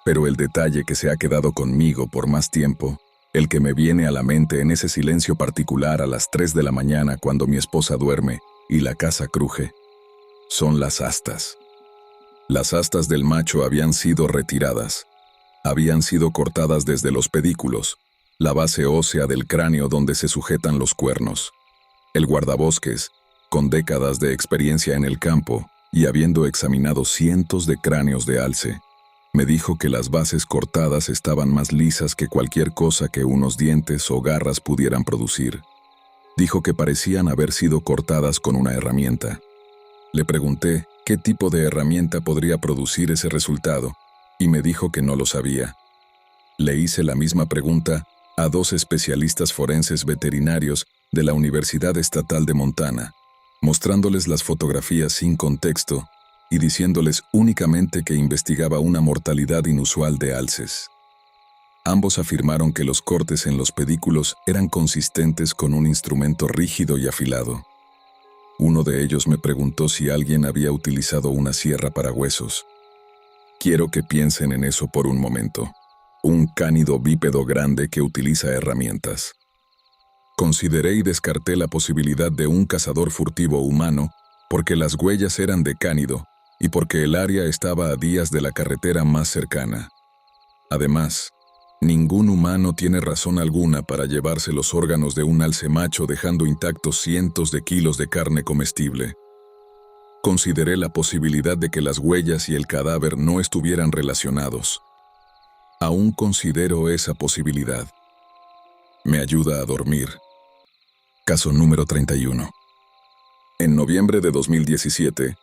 S1: Pero el detalle que se ha quedado conmigo por más tiempo, el que me viene a la mente en ese silencio particular a las 3 de la mañana cuando mi esposa duerme y la casa cruje, son las astas. Las astas del macho habían sido retiradas. Habían sido cortadas desde los pedículos, la base ósea del cráneo donde se sujetan los cuernos. El guardabosques, con décadas de experiencia en el campo y habiendo examinado cientos de cráneos de alce, me dijo que las bases cortadas estaban más lisas que cualquier cosa que unos dientes o garras pudieran producir. Dijo que parecían haber sido cortadas con una herramienta. Le pregunté qué tipo de herramienta podría producir ese resultado, y me dijo que no lo sabía. Le hice la misma pregunta a 2 especialistas forenses veterinarios de la Universidad Estatal de Montana, mostrándoles las fotografías sin contexto y diciéndoles únicamente que investigaba una mortalidad inusual de alces. Ambos afirmaron que los cortes en los pedículos eran consistentes con un instrumento rígido y afilado. Uno de ellos me preguntó si alguien había utilizado una sierra para huesos. Quiero que piensen en eso por un momento. Un cánido bípedo grande que utiliza herramientas. Consideré y descarté la posibilidad de un cazador furtivo humano porque las huellas eran de cánido y porque el área estaba a días de la carretera más cercana. Además, ningún humano tiene razón alguna para llevarse los órganos de un alce macho dejando intactos cientos de kilos de carne comestible. Consideré la posibilidad de que las huellas y el cadáver no estuvieran relacionados. Aún considero esa posibilidad. Me ayuda a dormir. Caso número 31. En noviembre de 2017,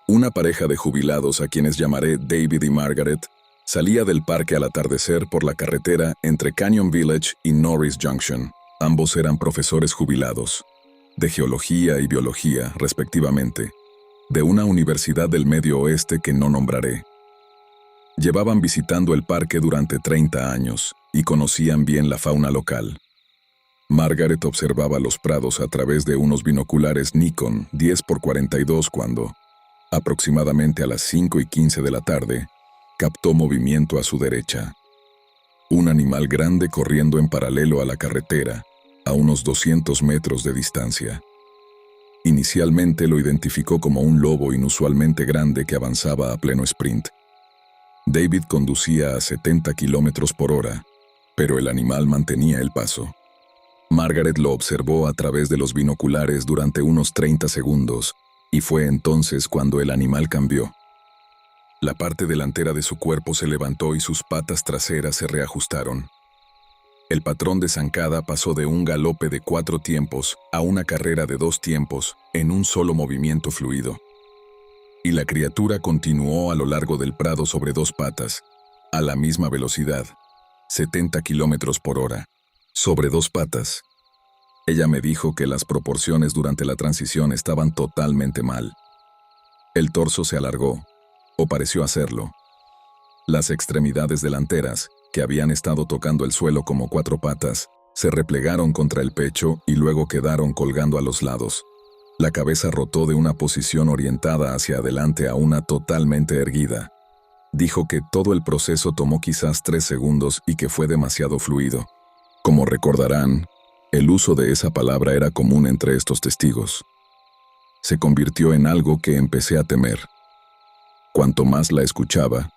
S1: una pareja de jubilados a quienes llamaré David y Margaret salía del parque al atardecer por la carretera entre Canyon Village y Norris Junction. Ambos eran profesores jubilados, de geología y biología, respectivamente, de una universidad del Medio Oeste que no nombraré. Llevaban visitando el parque durante 30 años y conocían bien la fauna local. Margaret observaba los prados a través de unos binoculares Nikon 10x42 cuando, aproximadamente a las 5:15 de la tarde, captó movimiento a su derecha. Un animal grande corriendo en paralelo a la carretera, a unos 200 metros de distancia. Inicialmente lo identificó como un lobo inusualmente grande que avanzaba a pleno sprint. David conducía a 70 kilómetros por hora, pero el animal mantenía el paso. Margaret lo observó a través de los binoculares durante unos 30 segundos, y fue entonces cuando el animal cambió. La parte delantera de su cuerpo se levantó y sus patas traseras se reajustaron. El patrón de zancada pasó de un galope de 4 tiempos a una carrera de 2 tiempos en un solo movimiento fluido. y la criatura continuó a lo largo del prado sobre dos patas, a la misma velocidad, 70 kilómetros por hora, sobre dos patas. Ella me dijo que las proporciones durante la transición estaban totalmente mal. El torso se alargó, o pareció hacerlo. Las extremidades delanteras, que habían estado tocando el suelo como cuatro patas, se replegaron contra el pecho y luego quedaron colgando a los lados. La cabeza rotó de una posición orientada hacia adelante a una totalmente erguida. Dijo que todo el proceso tomó quizás 3 segundos y que fue demasiado fluido. Como recordarán, el uso de esa palabra era común entre estos testigos. Se convirtió en algo que empecé a temer. Cuanto más la escuchaba,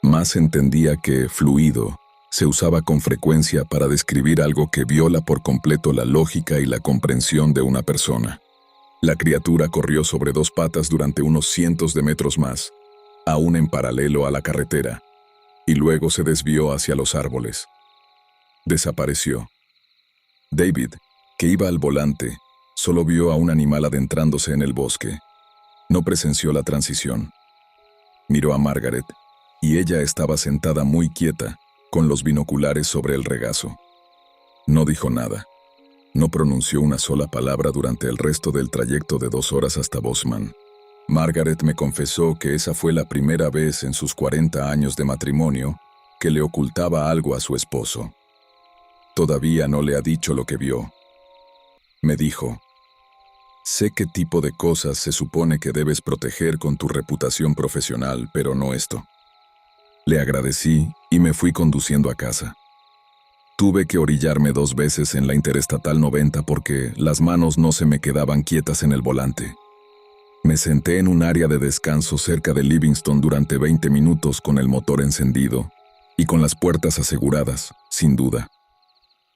S1: más entendía que fluido se usaba con frecuencia para describir algo que viola por completo la lógica y la comprensión de una persona. La criatura corrió sobre dos patas durante unos cientos de metros más, aún en paralelo a la carretera, y luego se desvió hacia los árboles. Desapareció. David, que iba al volante, solo vio a un animal adentrándose en el bosque. No presenció la transición. Miró a Margaret, y ella estaba sentada muy quieta, con los binoculares sobre el regazo. No dijo nada. No pronunció una sola palabra durante el resto del trayecto de 2 horas hasta Bosman. Margaret me confesó que esa fue la primera vez en sus 40 años de matrimonio que le ocultaba algo a su esposo. Todavía no le ha dicho lo que vio. Me dijo: sé qué tipo de cosas se supone que debes proteger con tu reputación profesional, pero no esto. Le agradecí y me fui conduciendo a casa. Tuve que orillarme 2 veces en la Interestatal 90 porque las manos no se me quedaban quietas en el volante. Me senté en un área de descanso cerca de Livingston durante 20 minutos con el motor encendido y con las puertas aseguradas, sin duda.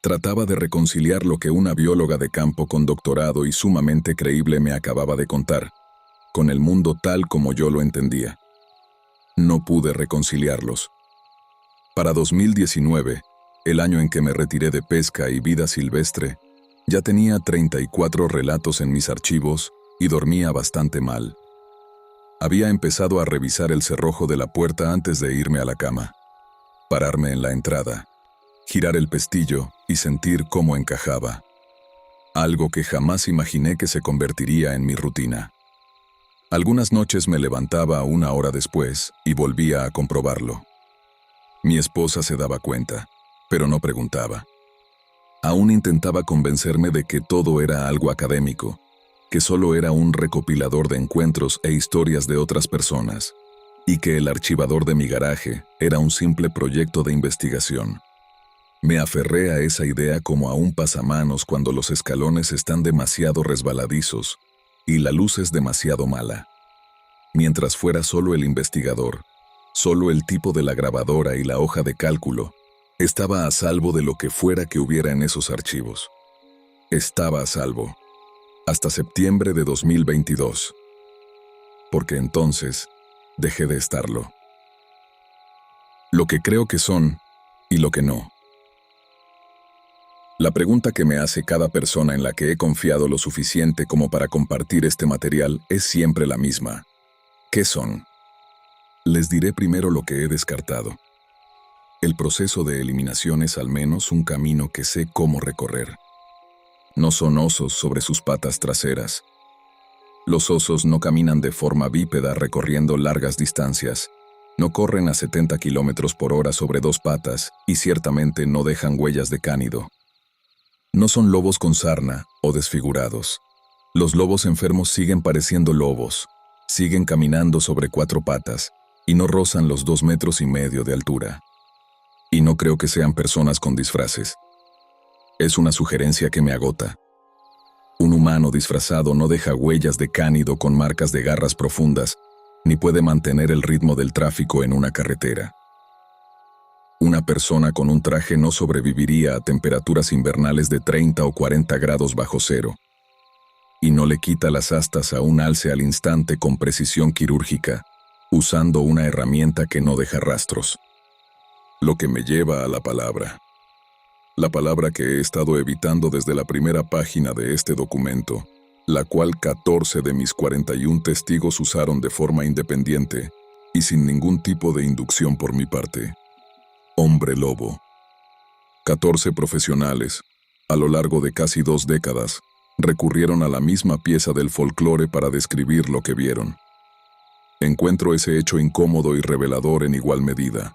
S1: Trataba de reconciliar lo que una bióloga de campo con doctorado y sumamente creíble me acababa de contar, con el mundo tal como yo lo entendía. No pude reconciliarlos. Para 2019, el año en que me retiré de pesca y vida silvestre, ya tenía 34 relatos en mis archivos y dormía bastante mal. Había empezado a revisar el cerrojo de la puerta antes de irme a la cama, pararme en la entrada, girar el pestillo y sentir cómo encajaba. Algo que jamás imaginé que se convertiría en mi rutina. Algunas noches me levantaba 1 hora después y volvía a comprobarlo. Mi esposa se daba cuenta, pero no preguntaba. Aún intentaba convencerme de que todo era algo académico, que solo era un recopilador de encuentros e historias de otras personas, y que el archivador de mi garaje era un simple proyecto de investigación. Me aferré a esa idea como a un pasamanos cuando los escalones están demasiado resbaladizos y la luz es demasiado mala. Mientras fuera solo el investigador, solo el tipo de la grabadora y la hoja de cálculo, estaba a salvo de lo que fuera que hubiera en esos archivos. Estaba a salvo. Hasta septiembre de 2022. Porque entonces, dejé de estarlo. Lo que creo que son, y lo que no. La pregunta que me hace cada persona en la que he confiado lo suficiente como para compartir este material es siempre la misma. ¿Qué son? Les diré primero lo que he descartado. El proceso de eliminación es al menos un camino que sé cómo recorrer. No son osos sobre sus patas traseras. Los osos no caminan de forma bípeda recorriendo largas distancias, no corren a 70 kilómetros por hora sobre 2 patas y ciertamente no dejan huellas de cánido. No son lobos con sarna o desfigurados. Los lobos enfermos siguen pareciendo lobos, siguen caminando sobre 4 patas y no rozan los 2,5 metros de altura. Y no creo que sean personas con disfraces. Es una sugerencia que me agota. Un humano disfrazado no deja huellas de cánido con marcas de garras profundas, ni puede mantener el ritmo del tráfico en una carretera. Una persona con un traje no sobreviviría a temperaturas invernales de 30 o 40 grados bajo cero. Y no le quita las astas a un alce al instante con precisión quirúrgica, usando una herramienta que no deja rastros. Lo que me lleva a la palabra. La palabra que he estado evitando desde la primera página de este documento, la cual 14 de mis 41 testigos usaron de forma independiente y sin ningún tipo de inducción por mi parte. Hombre lobo. 14 profesionales, a lo largo de casi 2 décadas, recurrieron a la misma pieza del folclore para describir lo que vieron. Encuentro ese hecho incómodo y revelador en igual medida.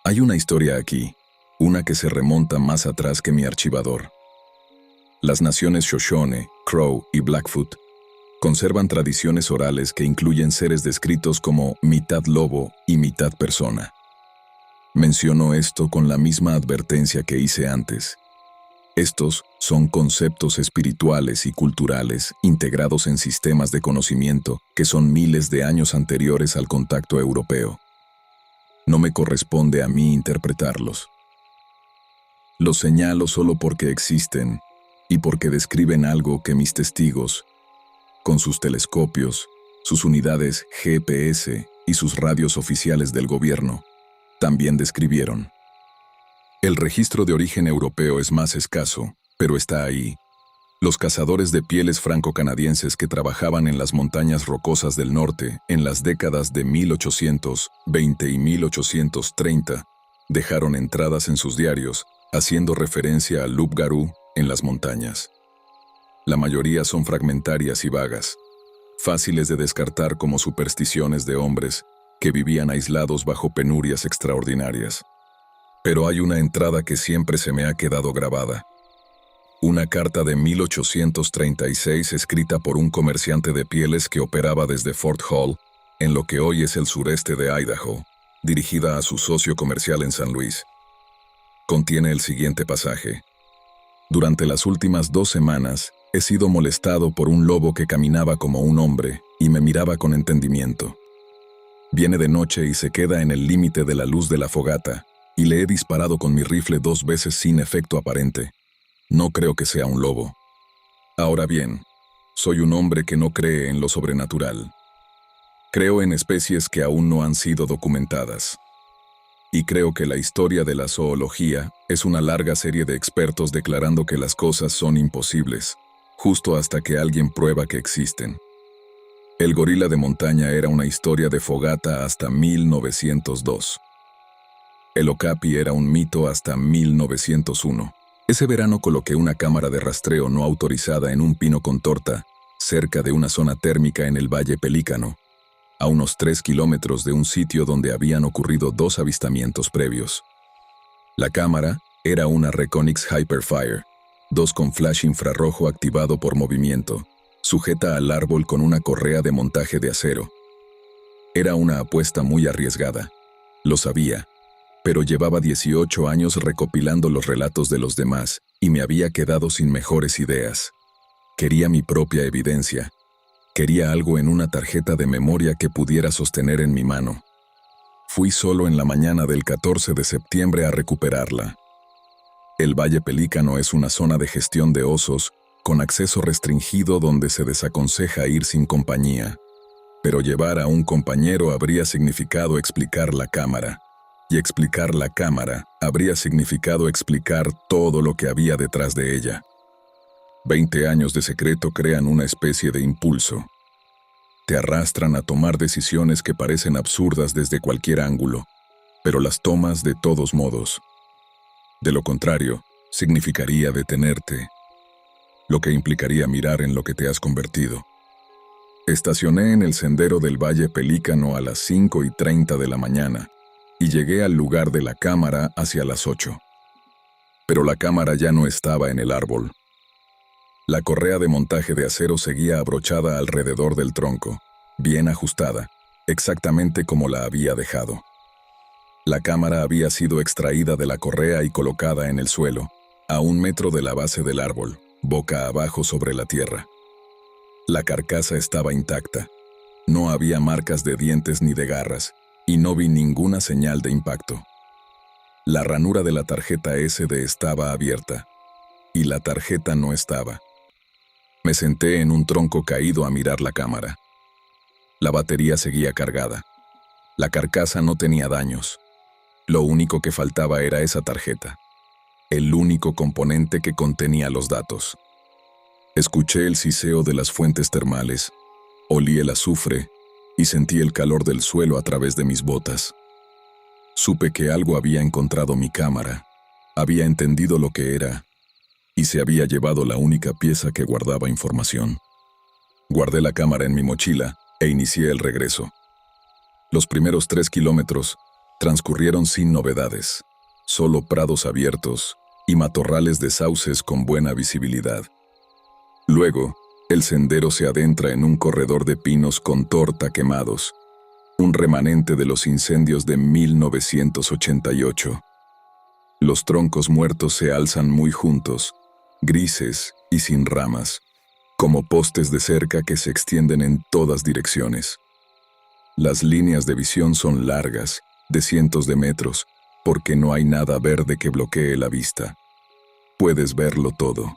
S1: Hay una historia aquí, una que se remonta más atrás que mi archivador. Las naciones Shoshone, Crow y Blackfoot conservan tradiciones orales que incluyen seres descritos como mitad lobo y mitad persona. Menciono esto con la misma advertencia que hice antes. Estos son conceptos espirituales y culturales integrados en sistemas de conocimiento que son miles de años anteriores al contacto europeo. No me corresponde a mí interpretarlos. Los señalo solo porque existen y porque describen algo que mis testigos, con sus telescopios, sus unidades GPS y sus radios oficiales del gobierno, también describieron. El registro de origen europeo es más escaso, pero está ahí. Los cazadores de pieles franco-canadienses que trabajaban en las montañas rocosas del norte en las décadas de 1820 y 1830 dejaron entradas en sus diarios, haciendo referencia al loup-garou en las montañas. La mayoría son fragmentarias y vagas, fáciles de descartar como supersticiones de hombres que vivían aislados bajo penurias extraordinarias. Pero hay una entrada que siempre se me ha quedado grabada. Una carta de 1836 escrita por un comerciante de pieles que operaba desde Fort Hall, en lo que hoy es el sureste de Idaho, dirigida a su socio comercial en San Luis. Contiene el siguiente pasaje. Durante las últimas 2 semanas, he sido molestado por un lobo que caminaba como un hombre y me miraba con entendimiento. Viene de noche y se queda en el límite de la luz de la fogata, y le he disparado con mi rifle 2 veces sin efecto aparente. No creo que sea un lobo. Ahora bien, soy un hombre que no cree en lo sobrenatural. Creo en especies que aún no han sido documentadas. Y creo que la historia de la zoología es una larga serie de expertos declarando que las cosas son imposibles, justo hasta que alguien prueba que existen. El gorila de montaña era una historia de fogata hasta 1902. El okapi era un mito hasta 1901. Ese verano coloqué una cámara de rastreo no autorizada en un pino con torta, cerca de una zona térmica en el Valle Pelícano, a unos 3 kilómetros de un sitio donde habían ocurrido 2 avistamientos previos. La cámara era una Reconyx Hyperfire, 2 con flash infrarrojo activado por movimiento, sujeta al árbol con una correa de montaje de acero. Era una apuesta muy arriesgada, lo sabía, pero llevaba 18 años recopilando los relatos de los demás y me había quedado sin mejores ideas. Quería mi propia evidencia. Quería algo en una tarjeta de memoria que pudiera sostener en mi mano. Fui solo en la mañana del 14 de septiembre a recuperarla. El Valle Pelícano es una zona de gestión de osos con acceso restringido donde se desaconseja ir sin compañía. Pero llevar a un compañero habría significado explicar la cámara. Y explicar la cámara habría significado explicar todo lo que había detrás de ella. 20 años de secreto crean una especie de impulso. Te arrastran a tomar decisiones que parecen absurdas desde cualquier ángulo, pero las tomas de todos modos. De lo contrario, significaría detenerte, lo que implicaría mirar en lo que te has convertido. Estacioné en el sendero del Valle Pelícano a las 5:30 de la mañana y llegué al lugar de la cámara hacia las 8. Pero la cámara ya no estaba en el árbol. La correa de montaje de acero seguía abrochada alrededor del tronco, bien ajustada, exactamente como la había dejado. La cámara había sido extraída de la correa y colocada en el suelo, a 1 metro de la base del árbol, boca abajo sobre la tierra. La carcasa estaba intacta. No había marcas de dientes ni de garras, y no vi ninguna señal de impacto. La ranura de la tarjeta SD estaba abierta, y la tarjeta no estaba. Me senté en un tronco caído a mirar la cámara. La batería seguía cargada. La carcasa no tenía daños. Lo único que faltaba era esa tarjeta, el único componente que contenía los datos. Escuché el siseo de las fuentes termales, olí el azufre y sentí el calor del suelo a través de mis botas. Supe que algo había encontrado mi cámara, había entendido lo que era y se había llevado la única pieza que guardaba información. Guardé la cámara en mi mochila e inicié el regreso. Los primeros 3 kilómetros transcurrieron sin novedades, solo prados abiertos y matorrales de sauces con buena visibilidad. Luego, el sendero se adentra en un corredor de pinos con torta quemados, un remanente de los incendios de 1988. Los troncos muertos se alzan muy juntos, grises y sin ramas, como postes de cerca que se extienden en todas direcciones. Las líneas de visión son largas, de cientos de metros, porque no hay nada verde que bloquee la vista. Puedes verlo todo.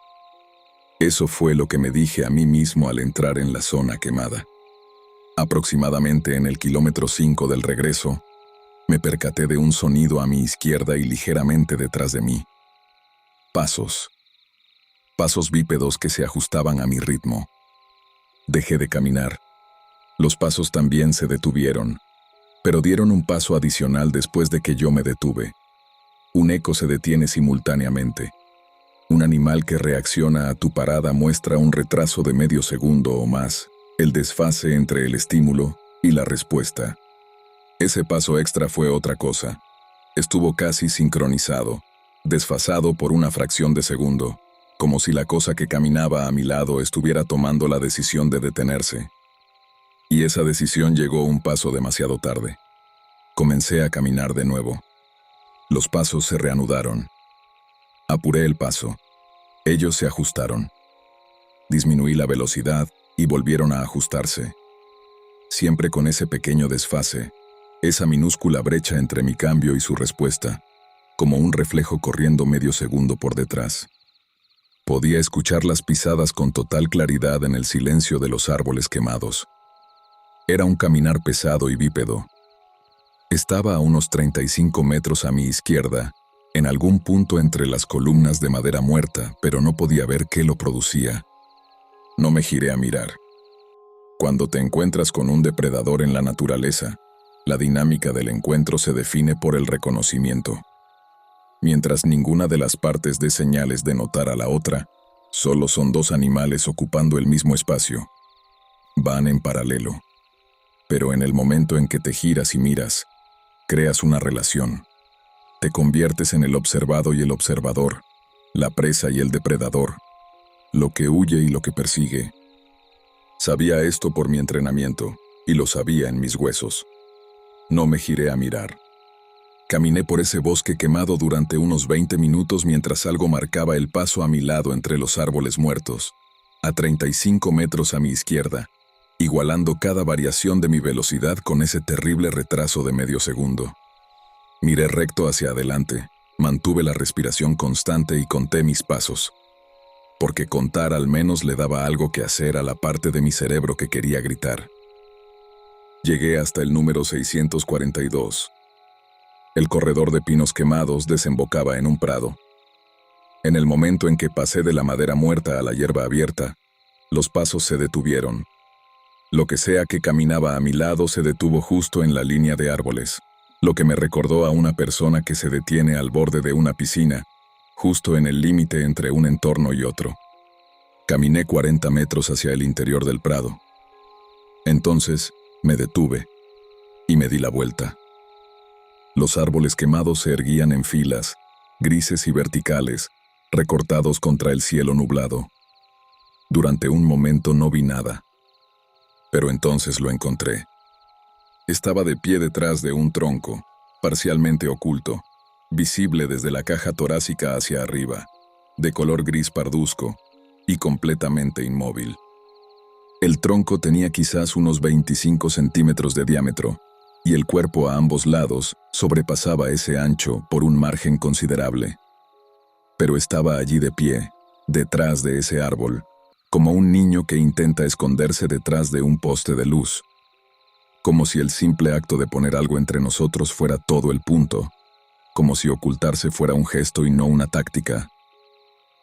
S1: Eso fue lo que me dije a mí mismo al entrar en la zona quemada. Aproximadamente en el kilómetro 5 del regreso, me percaté de un sonido a mi izquierda y ligeramente detrás de mí. Pasos. Pasos bípedos que se ajustaban a mi ritmo. Dejé de caminar. Los pasos también se detuvieron, pero dieron un paso adicional después de que yo me detuve. Un eco se detiene simultáneamente. Un animal que reacciona a tu parada muestra un retraso de medio segundo o más, el desfase entre el estímulo y la respuesta. Ese paso extra fue otra cosa. Estuvo casi sincronizado, desfasado por una fracción de segundo, como si la cosa que caminaba a mi lado estuviera tomando la decisión de detenerse. Y esa decisión llegó un paso demasiado tarde. Comencé a caminar de nuevo. Los pasos se reanudaron. Apuré el paso. Ellos se ajustaron. Disminuí la velocidad y volvieron a ajustarse. Siempre con ese pequeño desfase, esa minúscula brecha entre mi cambio y su respuesta, como un reflejo corriendo medio segundo por detrás. Podía escuchar las pisadas con total claridad en el silencio de los árboles quemados. Era un caminar pesado y bípedo. Estaba a unos 35 metros a mi izquierda, en algún punto entre las columnas de madera muerta, pero no podía ver qué lo producía. No me giré a mirar. Cuando te encuentras con un depredador en la naturaleza, la dinámica del encuentro se define por el reconocimiento. Mientras ninguna de las partes dé señales de notar a la otra, solo son dos animales ocupando el mismo espacio. Van en paralelo. Pero en el momento en que te giras y miras, creas una relación. Te conviertes en el observado y el observador, la presa y el depredador, lo que huye y lo que persigue. Sabía esto por mi entrenamiento, y lo sabía en mis huesos. No me giré a mirar. Caminé por ese bosque quemado durante unos 20 minutos mientras algo marcaba el paso a mi lado entre los árboles muertos, a 35 metros a mi izquierda, igualando cada variación de mi velocidad con ese terrible retraso de medio segundo. Miré recto hacia adelante, mantuve la respiración constante y conté mis pasos, porque contar al menos le daba algo que hacer a la parte de mi cerebro que quería gritar. Llegué hasta el número 642. El corredor de pinos quemados desembocaba en un prado. En el momento en que pasé de la madera muerta a la hierba abierta, los pasos se detuvieron. Lo que sea que caminaba a mi lado se detuvo justo en la línea de árboles, lo que me recordó a una persona que se detiene al borde de una piscina, justo en el límite entre un entorno y otro. Caminé 40 metros hacia el interior del prado. Entonces, me detuve y me di la vuelta. Los árboles quemados se erguían en filas, grises y verticales, recortados contra el cielo nublado. Durante un momento no vi nada, pero entonces lo encontré. Estaba de pie detrás de un tronco, parcialmente oculto, visible desde la caja torácica hacia arriba, de color gris parduzco y completamente inmóvil. El tronco tenía quizás unos 25 centímetros de diámetro, y el cuerpo a ambos lados sobrepasaba ese ancho por un margen considerable. Pero estaba allí de pie, detrás de ese árbol, como un niño que intenta esconderse detrás de un poste de luz. Como si el simple acto de poner algo entre nosotros fuera todo el punto, como si ocultarse fuera un gesto y no una táctica.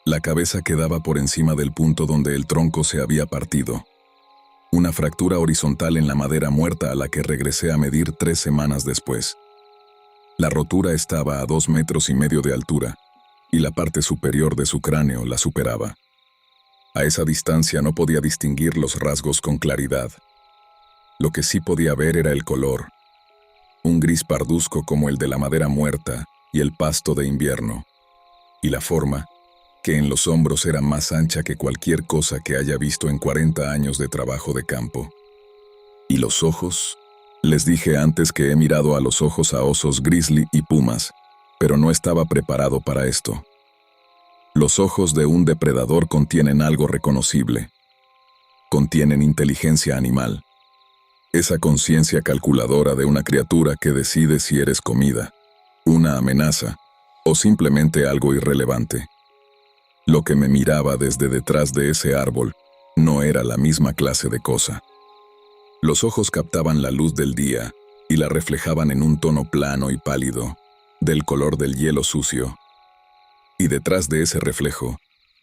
S1: La cabeza quedaba por encima del punto donde el tronco se había partido. Una fractura horizontal en la madera muerta a la que regresé a medir 3 semanas después. La rotura estaba a 2,5 metros de altura, y la parte superior de su cráneo la superaba. A esa distancia no podía distinguir los rasgos con claridad. Lo que sí podía ver era el color, un gris parduzco como el de la madera muerta y el pasto de invierno, y la forma, que en los hombros era más ancha que cualquier cosa que haya visto en 40 años de trabajo de campo. ¿Y los ojos? Les dije antes que he mirado a los ojos a osos grizzly y pumas, pero no estaba preparado para esto. Los ojos de un depredador contienen algo reconocible. Contienen inteligencia animal. Esa conciencia calculadora de una criatura que decide si eres comida, una amenaza o simplemente algo irrelevante. Lo que me miraba desde detrás de ese árbol no era la misma clase de cosa. Los ojos captaban la luz del día y la reflejaban en un tono plano y pálido, del color del hielo sucio. Y detrás de ese reflejo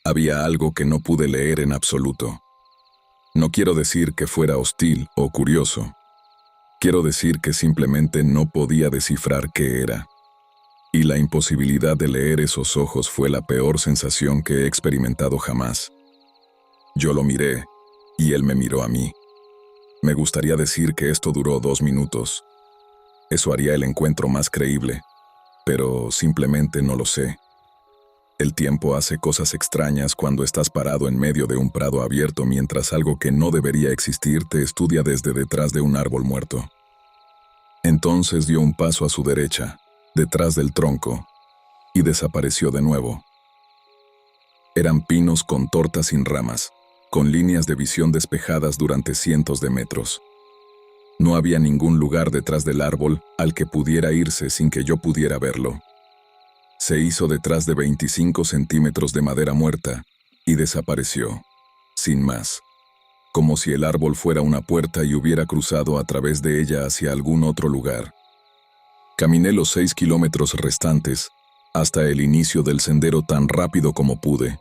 S1: había algo que no pude leer en absoluto. No quiero decir que fuera hostil o curioso. Quiero decir que simplemente no podía descifrar qué era. Y la imposibilidad de leer esos ojos fue la peor sensación que he experimentado jamás. Yo lo miré, y él me miró a mí. Me gustaría decir que esto duró 2 minutos. Eso haría el encuentro más creíble, pero simplemente no lo sé. El tiempo hace cosas extrañas cuando estás parado en medio de un prado abierto mientras algo que no debería existir te estudia desde detrás de un árbol muerto. Entonces dio un paso a su derecha, detrás del tronco, y desapareció de nuevo. Eran pinos con tortas sin ramas, con líneas de visión despejadas durante cientos de metros. No había ningún lugar detrás del árbol al que pudiera irse sin que yo pudiera verlo. Se hizo detrás de 25 centímetros de madera muerta y desapareció, sin más, como si el árbol fuera una puerta y hubiera cruzado a través de ella hacia algún otro lugar. Caminé los 6 kilómetros restantes hasta el inicio del sendero tan rápido como pude,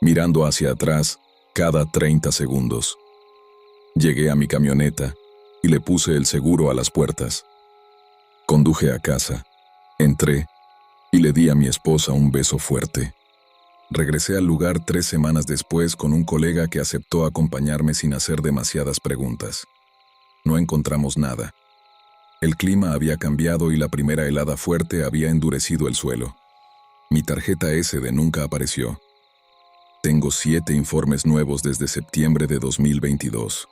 S1: mirando hacia atrás cada 30 segundos. Llegué a mi camioneta y le puse el seguro a las puertas. Conduje a casa, entré y le di a mi esposa un beso fuerte. Regresé al lugar 3 semanas después con un colega que aceptó acompañarme sin hacer demasiadas preguntas. No encontramos nada. El clima había cambiado y la primera helada fuerte había endurecido el suelo. Mi tarjeta S de nunca apareció. Tengo 7 informes nuevos desde septiembre de 2022.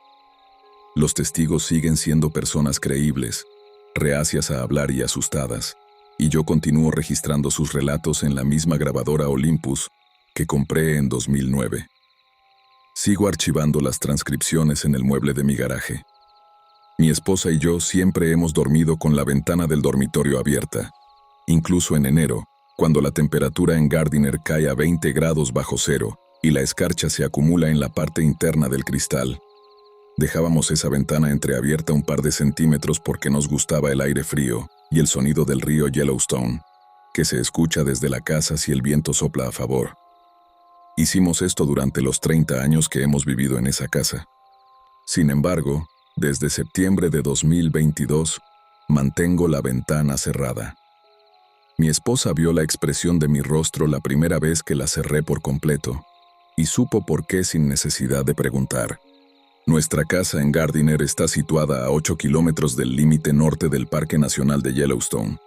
S1: Los testigos siguen siendo personas creíbles, reacias a hablar y asustadas, y yo continúo registrando sus relatos en la misma grabadora Olympus que compré en 2009. Sigo archivando las transcripciones en el mueble de mi garaje. Mi esposa y yo siempre hemos dormido con la ventana del dormitorio abierta, incluso en enero, cuando la temperatura en Gardiner cae a 20 grados bajo cero y la escarcha se acumula en la parte interna del cristal. Dejábamos esa ventana entreabierta un par de centímetros porque nos gustaba el aire frío y el sonido del río Yellowstone, que se escucha desde la casa si el viento sopla a favor. Hicimos esto durante los 30 años que hemos vivido en esa casa. Sin embargo, desde septiembre de 2022, mantengo la ventana cerrada. Mi esposa vio la expresión de mi rostro la primera vez que la cerré por completo, y supo por qué sin necesidad de preguntar. Nuestra casa en Gardiner está situada a 8 kilómetros del límite norte del Parque Nacional de Yellowstone.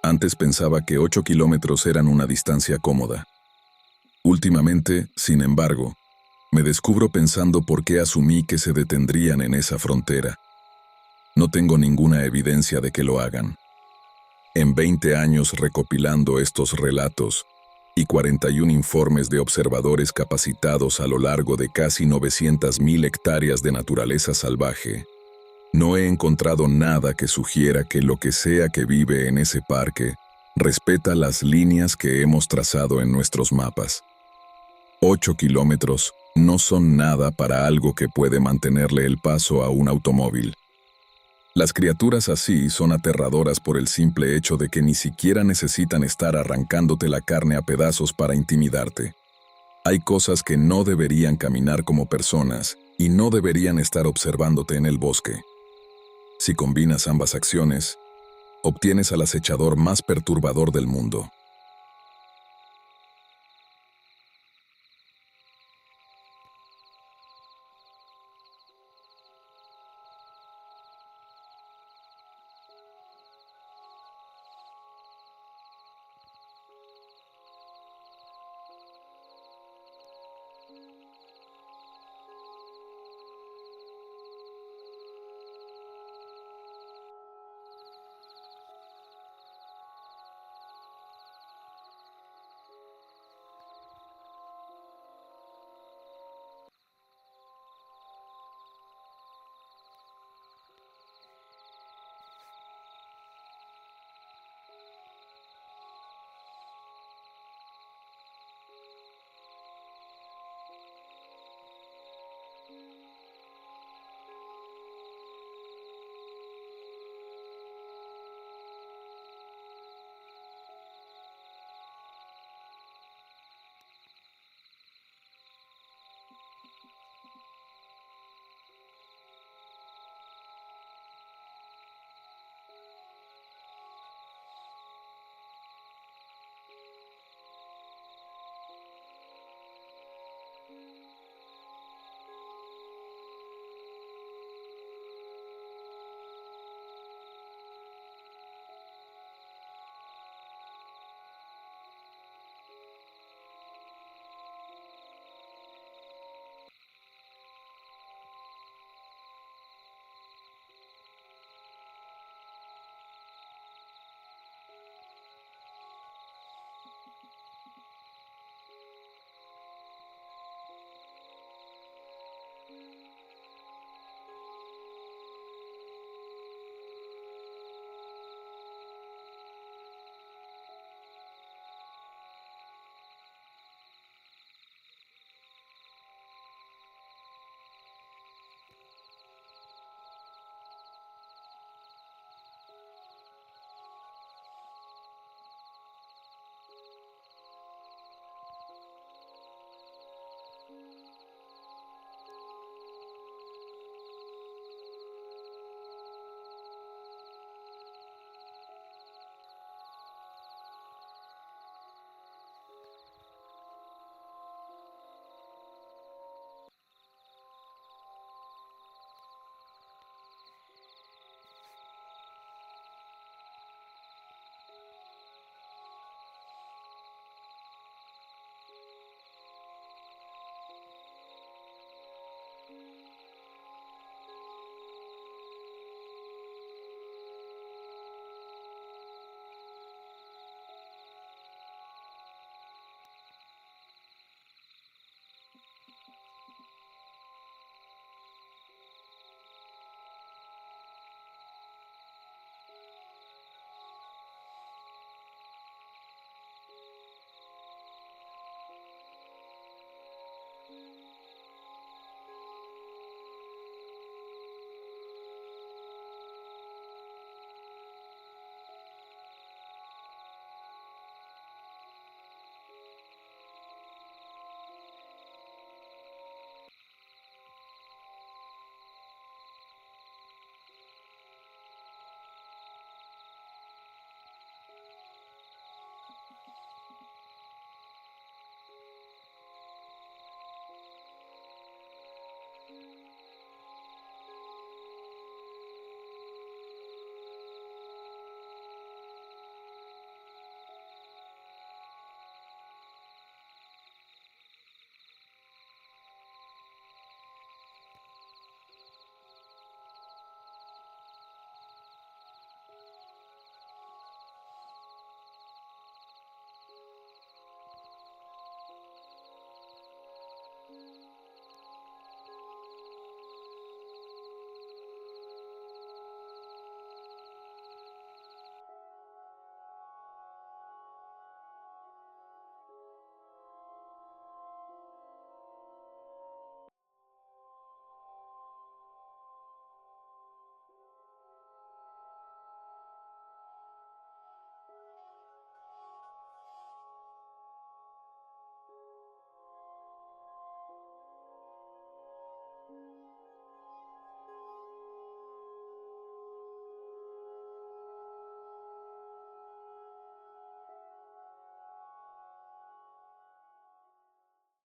S1: Antes pensaba que 8 kilómetros eran una distancia cómoda. Últimamente, sin embargo, me descubro pensando por qué asumí que se detendrían en esa frontera. No tengo ninguna evidencia de que lo hagan. En 20 años recopilando estos relatos y 41 informes de observadores capacitados a lo largo de casi 900,000 hectáreas de naturaleza salvaje, no he encontrado nada que sugiera que lo que sea que vive en ese parque respeta las líneas que hemos trazado en nuestros mapas. 8 kilómetros no son nada para algo que puede mantenerle el paso a un automóvil. Las criaturas así son aterradoras por el simple hecho de que ni siquiera necesitan estar arrancándote la carne a pedazos para intimidarte. Hay cosas que no deberían caminar como personas y no deberían estar observándote en el bosque. Si combinas ambas acciones, obtienes al acechador más perturbador del mundo.